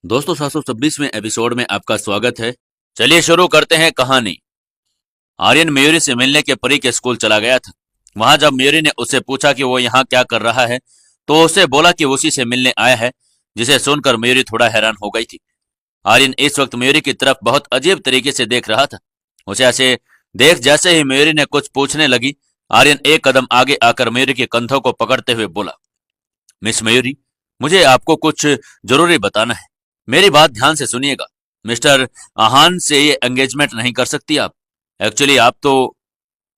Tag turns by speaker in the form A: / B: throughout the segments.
A: दोस्तों 726वें एपिसोड में आपका स्वागत है। चलिए शुरू करते हैं कहानी। आर्यन मयूरी से मिलने के परी के स्कूल चला गया था। वहां जब मयूरी ने उससे पूछा कि वो यहाँ क्या कर रहा है तो उसे बोला कि उसी से मिलने आया है, जिसे सुनकर मयूरी थोड़ा हैरान हो गई थी। आर्यन इस वक्त मयूरी की तरफ बहुत अजीब तरीके से देख रहा था। उसे ऐसे देख जैसे ही मयूरी ने कुछ पूछने लगी, आर्यन एक कदम आगे आकर मयूरी के कंधों को पकड़ते हुए बोला, मिस मयूरी, मुझे आपको कुछ जरूरी बताना है। मेरी बात ध्यान से सुनिएगा। मिस्टर आहान से ये एंगेजमेंट नहीं कर सकती आप। एक्चुअली आप तो।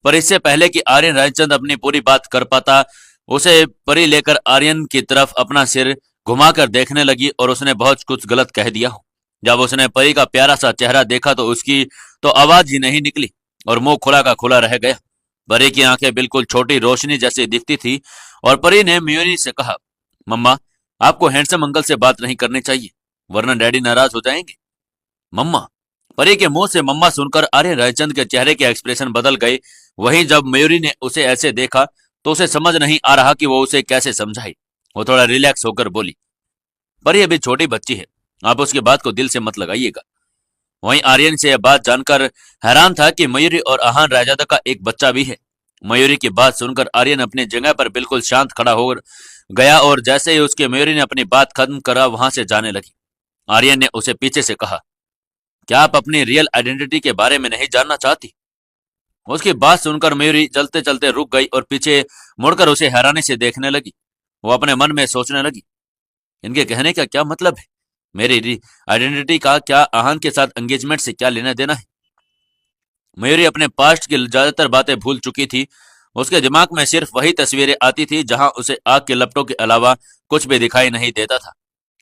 A: पर इससे पहले कि आर्यन रायचंद अपनी पूरी बात कर पाता, उसे परी लेकर आर्यन की तरफ अपना सिर घुमाकर देखने लगी और उसने बहुत कुछ गलत कह दिया हो। जब उसने परी का प्यारा सा चेहरा देखा तो उसकी तो आवाज ही नहीं निकली और मुंह खुला का खुला रह गया। परी की आंखें बिल्कुल छोटी रोशनी जैसी दिखती थी और परी ने मयूरी से कहा, मम्मा, आपको हैंडसम अंकल से बात नहीं करनी चाहिए, वरना डैडी नाराज हो जाएंगे। मम्मा। परी के मुंह से मम्मा सुनकर आर्यन रायचंद के चेहरे के एक्सप्रेशन बदल गए। वहीं जब मयूरी ने उसे ऐसे देखा तो उसे समझ नहीं आ रहा कि वो उसे कैसे समझाए। वो थोड़ा रिलैक्स होकर बोली, परी अभी छोटी बच्ची है, आप उसकी बात को दिल से मत लगाइएगा। वहीं आर्यन से यह बात जानकर हैरान था कि मयूरी और आहान रायजादा का एक बच्चा भी है। मयूरी की बात सुनकर आर्यन अपनी जगह पर बिल्कुल शांत खड़ा हो गया और जैसे ही उसके मयूरी ने अपनी बात खत्म करा वहां से जाने लगी। आर्यन ने उसे पीछे से कहा, क्या आप अपनी रियल आइडेंटिटी के बारे में नहीं जानना चाहती? उसकी बात सुनकर मयूरी चलते चलते रुक गई और पीछे मुड़कर उसे हैरानी से देखने लगी। वो अपने मन में सोचने लगी, इनके कहने का क्या मतलब है? मेरी आइडेंटिटी का क्या आहान के साथ एंगेजमेंट से क्या लेना देना है? मयूरी अपने पास्ट की ज्यादातर बातें भूल चुकी थी। उसके दिमाग में सिर्फ वही तस्वीरें आती थी जहां उसे आग के लपटों के अलावा कुछ भी दिखाई नहीं देता था।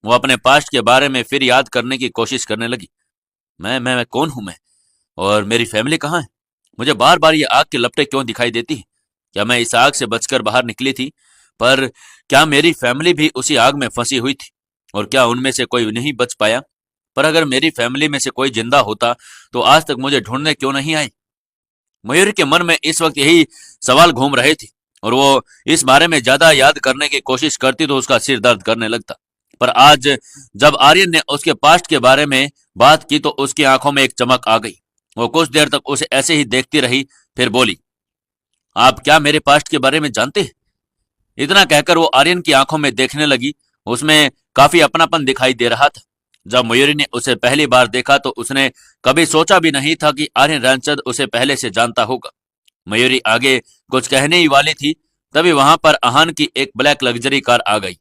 A: वो अपने पास्ट के बारे में फिर याद करने की कोशिश करने लगी। मैं कौन हूं मैं? और मेरी फैमिली कहाँ है? मुझे बार बार ये आग की लपटें क्यों दिखाई देती हैं? क्या मैं इस आग से बचकर बाहर निकली थी? पर क्या मेरी फैमिली भी उसी आग में फंसी हुई थी? और क्या उनमें से कोई नहीं बच पाया? पर अगर मेरी फैमिली में से कोई जिंदा होता तो आज तक मुझे ढूंढने क्यों नहीं आई? मयूर के मन में इस वक्त यही सवाल घूम रहे थे और वो इस बारे में ज्यादा याद करने की कोशिश करती तो उसका सिर दर्द करने लगता। पर आज जब आर्यन ने उसके पास्ट के बारे में बात की तो उसकी आंखों में एक चमक आ गई। वो कुछ देर तक उसे ऐसे ही देखती रही, फिर बोली, आप क्या मेरे पास्ट के बारे में जानते हैं? इतना कहकर वो आर्यन की आंखों में देखने लगी। उसमें काफी अपनापन दिखाई दे रहा था। जब मयूरी ने उसे पहली बार देखा तो उसने कभी सोचा भी नहीं था कि आर्यन रामचंद उसे पहले से जानता होगा। मयूरी आगे कुछ कहने ही वाली थी, तभी वहां पर आहान की एक ब्लैक लग्जरी कार आ गई।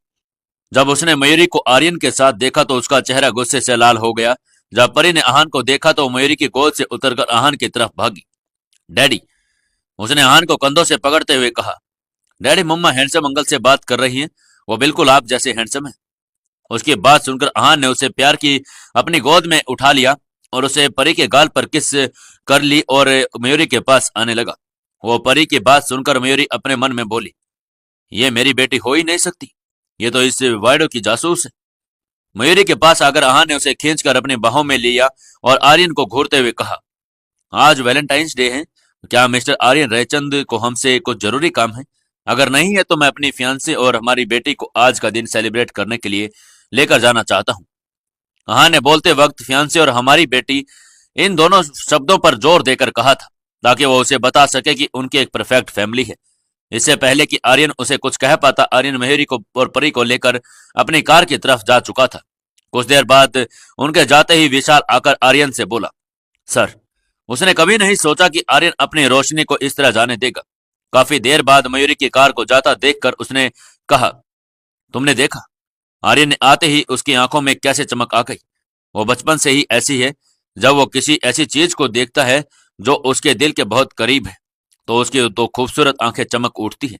A: जब उसने मयूरी को आर्यन के साथ देखा तो उसका चेहरा गुस्से से लाल हो गया। जब परी ने आहान को देखा तो मयूरी की गोद से उतरकर आहान की तरफ भागी। डैडी। उसने आहान को कंधों से पकड़ते हुए कहा, डैडी, मम्मा हैंडसम अंकल से बात कर रही हैं, वो बिल्कुल आप जैसे हैंडसम है। उसकी बात सुनकर आहान ने उसे प्यार की अपनी गोद में उठा लिया और उसे परी के गाल पर किस कर ली और मयूरी के पास आने लगा। वो परी की बात सुनकर मयूरी अपने मन में बोली, ये मेरी बेटी हो ही नहीं सकती, ये तो इस वाइडो की जासूस है। मयूरी के पास आकर आहान ने उसे खींचकर अपनी बाहों में लिया और आर्यन को घूरते हुए कहा, आज वैलेंटाइंस डे है, क्या मिस्टर आर्यन रयचंद को हमसे कुछ जरूरी काम है? अगर नहीं है तो मैं अपनी फियांसे और हमारी बेटी को आज का दिन सेलिब्रेट करने के लिए लेकर जाना चाहता हूँ। आहान ने बोलते वक्त फियांसे और हमारी बेटी इन दोनों शब्दों पर जोर देकर कहा था ताकि वो उसे बता सके कि उनकी एक परफेक्ट फैमिली है। इससे पहले कि आर्यन उसे कुछ कह पाता, आर्यन मयूरी को और परी को लेकर अपनी कार की तरफ जा चुका था। कुछ देर बाद उनके जाते ही विशाल आकर आर्यन से बोला, सर। उसने कभी नहीं सोचा कि आर्यन अपनी रोशनी को इस तरह जाने देगा। काफी देर बाद मयूरी की कार को जाता देखकर उसने कहा, तुमने देखा? आर्यन ने आते ही उसकी आंखों में कैसे चमक आ गई। वो बचपन से ही ऐसी है, जब वो किसी ऐसी चीज को देखता है जो उसके दिल के बहुत करीब है तो उसकी दो खूबसूरत आंखें चमक उठती हैं।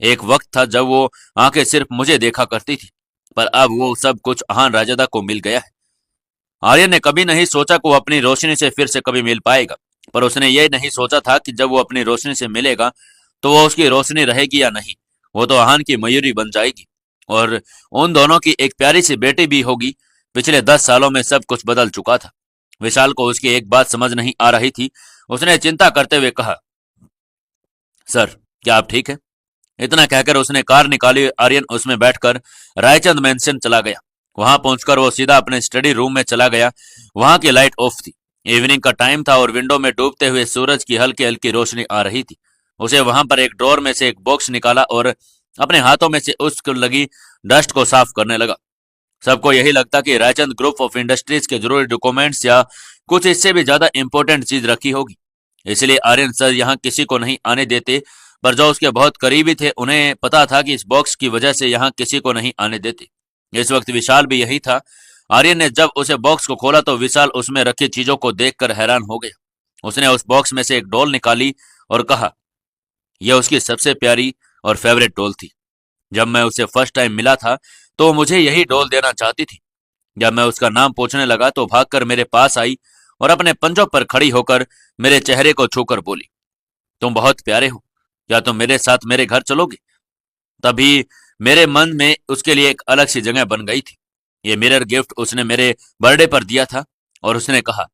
A: एक वक्त था जब वो आंखें सिर्फ मुझे देखा करती थी, पर अब वो सब कुछ आहान राजदा को मिल गया है। आर्यन ने कभी नहीं सोचा कि वो अपनी रोशनी से फिर से कभी मिल पाएगा, पर उसने ये नहीं सोचा था कि जब वो अपनी रोशनी से मिलेगा तो वो उसकी रोशनी रहेगी या नहीं। वो तो आहान की मयूरी बन जाएगी और उन दोनों की एक प्यारी सी बेटी भी होगी। पिछले 10 सालों में सब कुछ बदल चुका था। विशाल को उसकी एक बात समझ नहीं आ रही थी। उसने चिंता करते हुए कहा, सर, क्या आप ठीक है? इतना कहकर उसने कार निकाली। आर्यन उसमें बैठकर रायचंद मैंशन चला गया। वहां पहुंचकर वो सीधा अपने स्टडी रूम में चला गया। वहां की लाइट ऑफ थी। इवनिंग का टाइम था और विंडो में डूबते हुए सूरज की हल्की हल्की रोशनी आ रही थी। उसे वहां पर एक ड्रॉर में से एक बॉक्स निकाला और अपने हाथों में से उसको लगी डस्ट को साफ करने लगा। सबको यही लगता कि रायचंद ग्रुप ऑफ इंडस्ट्रीज के जरूरी डॉक्यूमेंट्स या कुछ इससे भी ज्यादा इंपॉर्टेंट चीज रखी होगी, इसलिए आर्यन सर यहाँ किसी को नहीं आने देते। पर जो उसके बहुत करीबी थे उन्हें पता था कि इस बॉक्स की वजह से यहाँ किसी को नहीं आने देते। इस वक्त विशाल भी यही था। आर्यन ने जब उसे बॉक्स को खोला तो विशाल उसमें रखी चीजों को देखकर हैरान हो गया। उसने उस बॉक्स में से एक डॉल निकाली और कहा, यह उसकी सबसे प्यारी और फेवरेट डॉल थी। जब मैं उसे फर्स्ट टाइम मिला था तो मुझे यही डॉल देना चाहती थी। जब मैं उसका नाम पूछने लगा तो भागकर मेरे पास आई और अपने पंजों पर खड़ी होकर मेरे चेहरे को छूकर बोली, तुम बहुत प्यारे हो, क्या तुम मेरे साथ मेरे घर चलोगे? तभी मेरे मन में उसके लिए एक अलग सी जगह बन गई थी। ये मिरर गिफ्ट उसने मेरे बर्थडे पर दिया था और उसने कहा,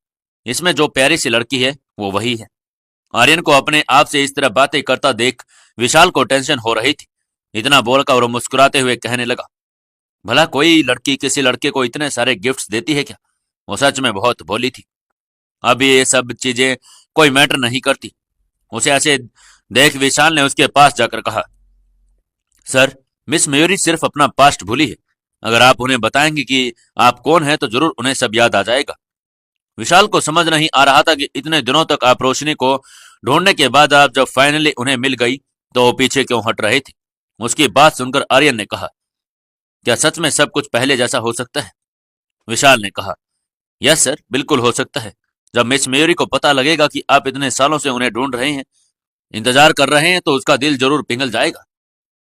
A: इसमें जो प्यारी सी लड़की है वो वही है। आर्यन को अपने आप से इस तरह बातें करता देख विशाल को टेंशन हो रही थी। इतना बोलकर और मुस्कुराते हुए कहने लगा, भला कोई लड़की किसी लड़के को इतने सारे गिफ्ट्स देती है क्या? वो सच में बहुत भोली थी। अब ये सब चीजें कोई मैटर नहीं करती। उसे ऐसे देख विशाल ने उसके पास जाकर कहा, सर, मिस मयूरी सिर्फ अपना पास्ट भूली है। अगर आप उन्हें बताएंगे कि आप कौन हैं तो जरूर उन्हें सब याद आ जाएगा। विशाल को समझ नहीं आ रहा था कि इतने दिनों तक आप रोशनी को ढूंढने के बाद आप जब फाइनली उन्हें मिल गई तो वो पीछे क्यों हट रहे थे। उसकी बात सुनकर आर्यन ने कहा, क्या सच में सब कुछ पहले जैसा हो सकता है? विशाल ने कहा, यस सर, बिल्कुल हो सकता है। जब मिस मेरी को पता लगेगा कि आप इतने सालों से उन्हें ढूंढ रहे हैं, इंतजार कर रहे हैं, तो उसका दिल जरूर पिघल जाएगा।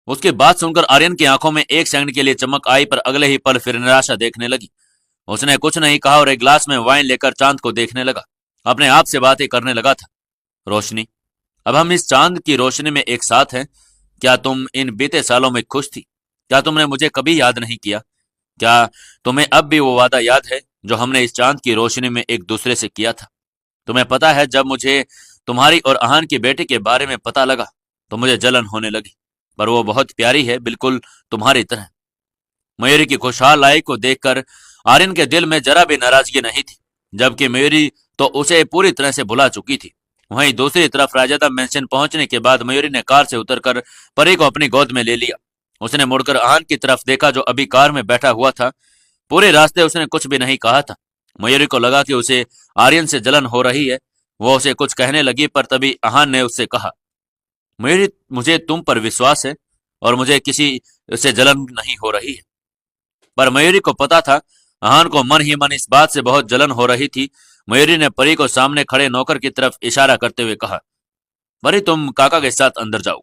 A: उसकी बात सुनकर आर्यन की आंखों में एक सेकंड के लिए चमक आई, पर अगले ही पल फिर निराशा देखने लगी। उसने कुछ नहीं कहा और एक ग्लास में वाइन लेकर चांद को देखने लगा। अपने आप से बातें करने लगा था, रोशनी, अब हम इस चांद की रोशनी में एक साथ हैं। क्या तुम इन बीते सालों में खुश थी? क्या तुमने मुझे कभी याद नहीं किया? क्या तुम्हें अब भी वो वादा याद है जो हमने इस चांद की रोशनी में एक दूसरे से किया था? तुम्हें पता है, जब मुझे तुम्हारी और अहान की बेटी के बारे में पता लगा तो मुझे जलन होने लगी, पर वो बहुत प्यारी है, बिल्कुल तुम्हारी तरह। मयूरी की खुशहाल लाइफ को देखकर आर्यन के दिल में जरा भी नाराजगी नहीं थी, जबकि मयूरी तो उसे पूरी तरह से भुला चुकी थी। वहीं दूसरी तरफ राजादा मेंशन पहुंचने के बाद मयूरी ने कार से उतरकर परी को अपनी गोद में ले लिया। उसने मुड़कर आहान की तरफ देखा जो अभी कार में बैठा हुआ था। पूरे रास्ते उसने कुछ भी नहीं कहा था। मयूरी को लगा कि उसे आर्यन से जलन हो रही है। वो उसे कुछ कहने लगी, पर तभी आहान ने उससे कहा, मयूरी, मुझे तुम पर विश्वास है और मुझे किसी से जलन नहीं हो रही है। पर मयूरी को पता था आहान को मन ही मन इस बात से बहुत जलन हो रही थी। मयूरी ने परी को सामने खड़े नौकर की तरफ इशारा करते हुए कहा, परी, तुम काका के साथ अंदर जाओ।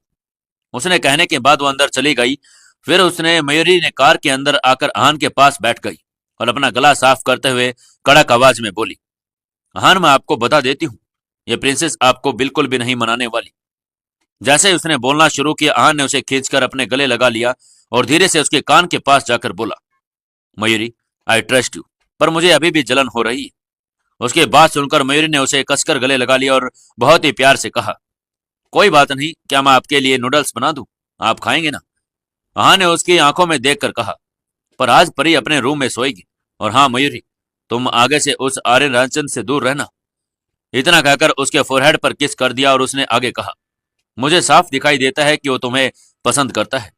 A: उसने कहने के बाद वो अंदर चली गई। फिर उसने मयूरी ने कार के अंदर आकर आहान के पास बैठ गई और अपना गला साफ करते हुए कड़क आवाज में बोली, आहान, मैं आपको बता देती हूँ, ये प्रिंसेस आपको बिल्कुल भी नहीं मनाने वाली। जैसे ही उसने बोलना शुरू किया, आहान ने उसे खींचकर अपने गले लगा लिया और धीरे से उसके कान के पास जाकर बोला, मयूरी, आई ट्रस्ट यू, पर मुझे अभी भी जलन हो रही है। उसकी बात सुनकर मयूरी ने उसे कसकर गले लगा लिया और बहुत ही प्यार से कहा, कोई बात नहीं, क्या मैं आपके लिए नूडल्स बना दूं? आप खाएंगे ना? आहान ने उसकी आंखों में देखकर कहा, पर आज परी अपने रूम में सोएगी, और हाँ मयूरी, तुम आगे से उस आर्यन रामचंद्र से दूर रहना। इतना कहकर उसके फोरहेड पर किस कर दिया और उसने आगे कहा, मुझे साफ दिखाई देता है कि वो तुम्हें पसंद करता है।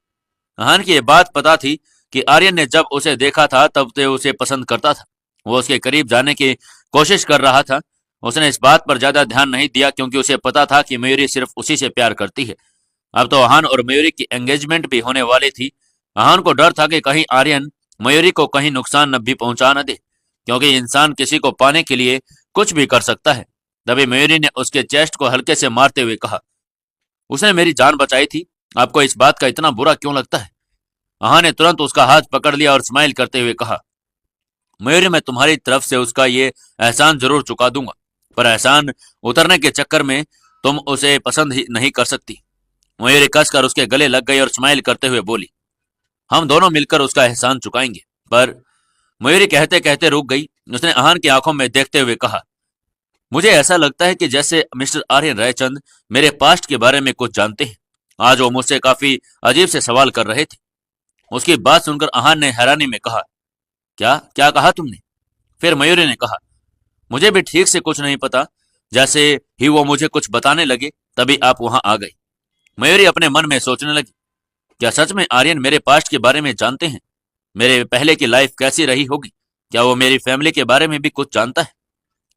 A: आहान की यह बात पता थी कि आर्यन ने जब उसे देखा था तब से उसे पसंद करता था। वो उसके करीब जाने की कोशिश कर रहा था। उसने इस बात पर ज्यादा ध्यान नहीं दिया क्योंकि उसे पता था कि मयूरी सिर्फ उसी से प्यार करती है। अब तो आहान और मयूरी की एंगेजमेंट भी होने वाली थी। आहान को डर था कि कहीं आर्यन मयूरी को कहीं नुकसान न भी पहुंचा न दे, क्योंकि इंसान किसी को पाने के लिए कुछ भी कर सकता है। तभी मयूरी ने उसके चेस्ट को हल्के से मारते हुए कहा, उसने मेरी जान बचाई थी, आपको इस बात का इतना बुरा क्यों लगता है? आहान ने तुरंत उसका हाथ पकड़ लिया और स्माइल करते हुए कहा, मयूरी, मैं तुम्हारी तरफ से उसका ये एहसान जरूर चुका दूंगा, पर एहसान उतरने के चक्कर में तुम उसे पसंद ही नहीं कर सकती। मयूरी कसकर उसके गले लग गई और स्माइल करते हुए बोली, हम दोनों मिलकर उसका एहसान चुकाएंगे। पर मयूरी कहते कहते रुक गई। उसने आहान की आंखों में देखते हुए कहा, मुझे ऐसा लगता है कि जैसे मिस्टर आर्यन रायचंद मेरे पास्ट के बारे में कुछ जानते हैं। आज वो मुझसे काफी अजीब से सवाल कर रहे थे। उसकी बात सुनकर आहान ने हैरानी में कहा, क्या क्या कहा तुमने? फिर मयूरी ने कहा, मुझे भी ठीक से कुछ नहीं पता। जैसे ही वो मुझे कुछ बताने लगे तभी आप वहां आ गई। मयूरी अपने मन में सोचने लगी, क्या सच में आर्यन मेरे पास्ट के बारे में जानते हैं? मेरे पहले की लाइफ कैसी रही होगी? क्या वो मेरी फैमिली के बारे में भी कुछ जानता है?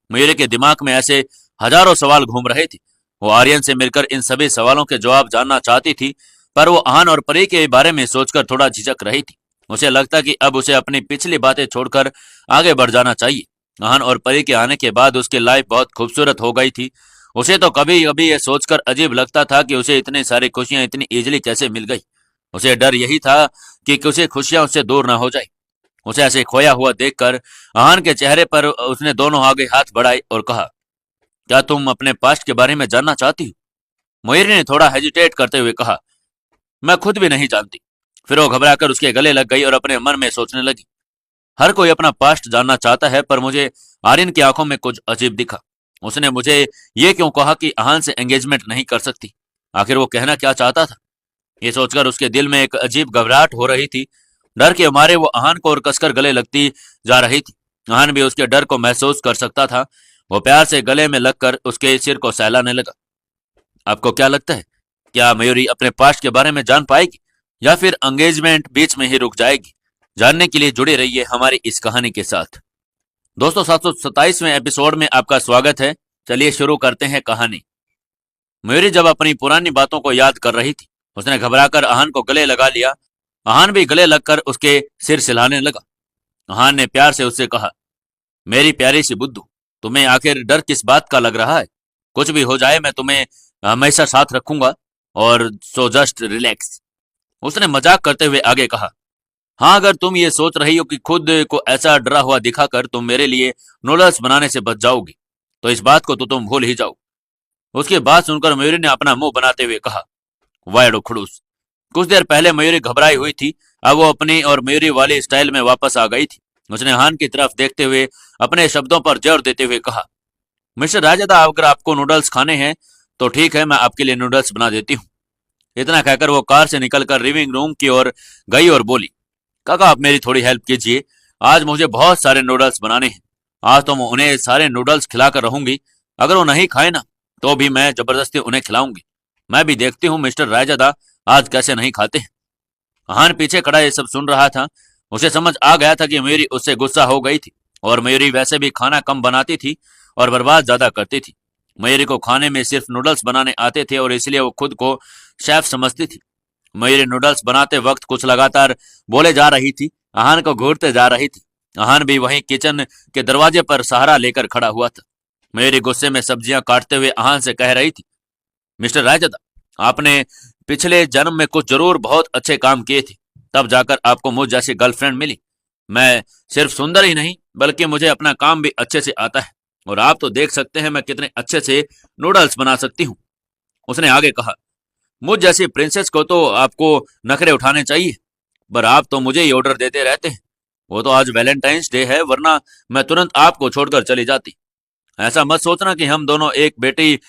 A: मयूरी के दिमाग में ऐसे हजारों सवाल घूम रहे थे। वो आर्यन से मिलकर इन सभी सवालों के जवाब जानना चाहती थी, पर वो आहान और परी के बारे में सोचकर थोड़ा झिझक रही थी। उसे लगता कि अब उसे अपनी पिछली बातें छोड़कर आगे बढ़ जाना चाहिए। आहान और परी के आने के बाद उसकी लाइफ बहुत खूबसूरत हो गई थी। उसे तो कभी कभी ये सोचकर अजीब लगता था कि उसे इतनी सारी खुशियां इतनी इजीली कैसे मिल गई। उसे डर यही था कि कुछ खुशियां उससे दूर ना हो जाए। उसे ऐसे खोया हुआ देखकर आहान के चेहरे पर उसने दोनों आगे हाथ बढ़ाए और कहा, क्या तुम अपने पास्ट के बारे में जानना चाहती हो? मयूरी ने थोड़ा हेजिटेट करते हुए कहा, मैं खुद भी नहीं जानती। फिर वो घबराकर उसके गले लग गई और अपने मन में सोचने लगी, हर कोई अपना पास्ट जानना चाहता है, पर मुझे आर्यन की आंखों में कुछ अजीब दिखा। उसने मुझे ये क्यों कहा कि आहान से एंगेजमेंट नहीं कर सकती? आखिर वो कहना क्या चाहता था? ये सोचकर उसके दिल में एक अजीब घबराहट हो रही थी। डर के मारे वो आहान को और कसकर गले लगती जा रही थी। आहान भी उसके डर को महसूस कर सकता था। वो प्यार से गले में लगकर उसके सिर को सहलाने लगा। आपको क्या लगता है, क्या मयूरी अपने पास्ट के बारे में जान पाएगी या फिर एंगेजमेंट बीच में ही रुक जाएगी? जानने के लिए जुड़े रहिए हमारी इस कहानी के साथ। दोस्तों, 727वें एपिसोड में आपका स्वागत है। चलिए शुरू करते हैं कहानी। मयूरी जब अपनी पुरानी बातों को याद कर रही थी, उसने घबराकर आहान को गले लगा लिया। आहान भी गले लगकर उसके सिर सिलाने लगा। आहान ने प्यार से उससे कहा, मेरी प्यारी सी बुद्धू, तुम्हें आखिर डर किस बात का लग रहा है? कुछ भी हो जाए मैं तुम्हें हमेशा साथ रखूंगा, और सो जस्ट रिलैक्स। उसने मजाक करते हुए आगे कहा, हाँ, अगर तुम ये सोच रही हो कि खुद को ऐसा डरा हुआ दिखाकर तुम मेरे लिए नूडल्स बनाने से बच जाओगी, तो इस बात को तो तुम भूल ही जाओ। उसकी बात सुनकर मयूरी ने अपना मुंह बनाते हुए कहा, वायडो खड़ूस। कुछ देर पहले मयूरी घबराई हुई थी, अब वो अपनी और मयूरी वाली स्टाइल में वापस आ गई थी। उसने हान की तरफ देखते हुए अपने शब्दों पर जोर देते हुए कहा, मिस्टर राजदा, अगर आपको नूडल्स खाने हैं तो ठीक है, मैं आपके लिए नूडल्स बना देती हूँ। इतना कहकर वो कार से निकलकर लिविंग रूम की ओर गई और बोली, काका आप मेरी थोड़ी हेल्प कीजिए, आज मुझे बहुत सारे नूडल्स बनाने हैं। आज तो मैं उन्हें सारे नूडल्स खिलाकर रहूंगी। अगर वो नहीं खाए ना तो भी मैं जबरदस्ती उन्हें खिलाऊंगी। मैं भी देखती हूँ मिस्टर रायजादा आज कैसे नहीं खाते हैं। हान पीछे खड़ा ये सब सुन रहा था। उसे समझ आ गया था कि मयूरी उससे गुस्सा हो गई थी, और मयूरी वैसे भी खाना कम बनाती थी और बर्बाद ज्यादा करती थी। मयूरी को खाने में सिर्फ नूडल्स बनाने आते थे और इसलिए वो खुद को शेफ समझती थी। मयूरी नूडल्स बनाते वक्त कुछ लगातार बोले जा रही थी, आहान को घूरते जा रही थी। आहान भी वहीं किचन के दरवाजे पर सहारा लेकर खड़ा हुआ था। मयूरी गुस्से में सब्जियां काटते हुए आहान से कह रही थी, मिस्टर रायजादा, आपने पिछले जन्म में कुछ जरूर बहुत अच्छे काम किए थे, तब जाकर आपको मुझ जैसी गर्लफ्रेंड मिली। मैं सिर्फ सुंदर ही नहीं बल्कि मुझे अपना काम भी अच्छे से आता है, और आप तो देख सकते हैं मैं कितने अच्छे से नूडल्स बना सकती हूँ। उसने आगे कहा, मुझ जैसी प्रिंसेस को तो आपको नखरे उठाने चाहिए, पर आप तो मुझे ही ऑर्डर देते रहते हैं। वो तो आज वैलेंटाइंस डे है, वरना मैं तुरंत आपको छोड़कर चली जाती। ऐसा मत सोचना कि हम दोनों एक बेटी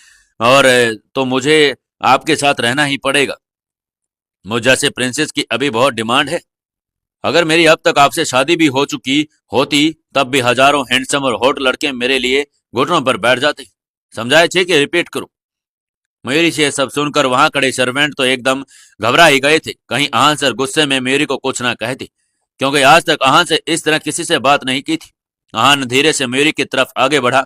A: और तो मुझे आपके साथ रहना ही पड़ेगा। मुझ जैसे प्रिंसेस की अभी बहुत डिमांड है। अगर मेरी अब तक आपसे शादी भी हो चुकी होती तब भी हजारों हैंडसम और हॉट लड़के मेरे लिए घुटनों पर बैठ जाते। समझाए छे कि रिपीट करूं? मयूरी से सब सुनकर वहां खड़े सर्वेंट तो एकदम घबरा ही गए थे, कहीं आहान सर गुस्से में मयूरी को कुछ ना कहते, क्योंकि आज तक आहान से इस तरह किसी से बात नहीं की थी। आहान धीरे से मयूरी की तरफ आगे बढ़ा।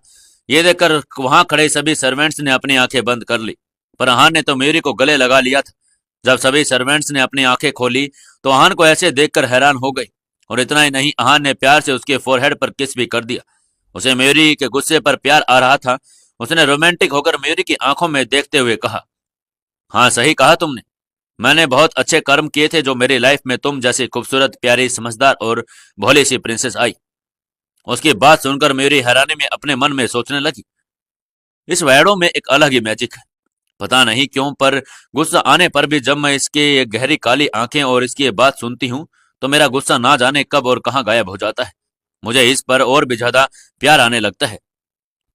A: ये देखकर वहां खड़े सभी सर्वेंट्स ने अपनी आंखें बंद कर ली, पर आहान ने तो मयूरी को गले लगा लिया था। जब सभी सर्वेंट्स ने अपनी आंखें खोली तो आहान को ऐसे देखकर हैरान हो गई, और इतना ही नहीं, आहान ने प्यार से उसके फोरहेड पर किस भी कर दिया। उसे मयूरी के गुस्से पर प्यार आ रहा था। उसने रोमांटिक होकर मयूरी की आंखों में देखते हुए कहा, हाँ, सही कहा तुमने। मैंने बहुत अच्छे कर्म किए थे जो मेरी लाइफ में तुम जैसी खूबसूरत, प्यारी, समझदार और भोली सी प्रिंसेस आई। उसकी बात सुनकर मयूरी हैरानी में अपने मन में सोचने लगी, इस वैडो में एक अलग ही मैजिक है। पता नहीं क्यों, पर गुस्सा आने पर भी जब मैं इसके ये गहरी काली आंखें और इसकी ये बात सुनती हूँ तो मेरा गुस्सा ना जाने कब और कहाँ गायब हो जाता है। मुझे इस पर और भी ज्यादा प्यार आने लगता है।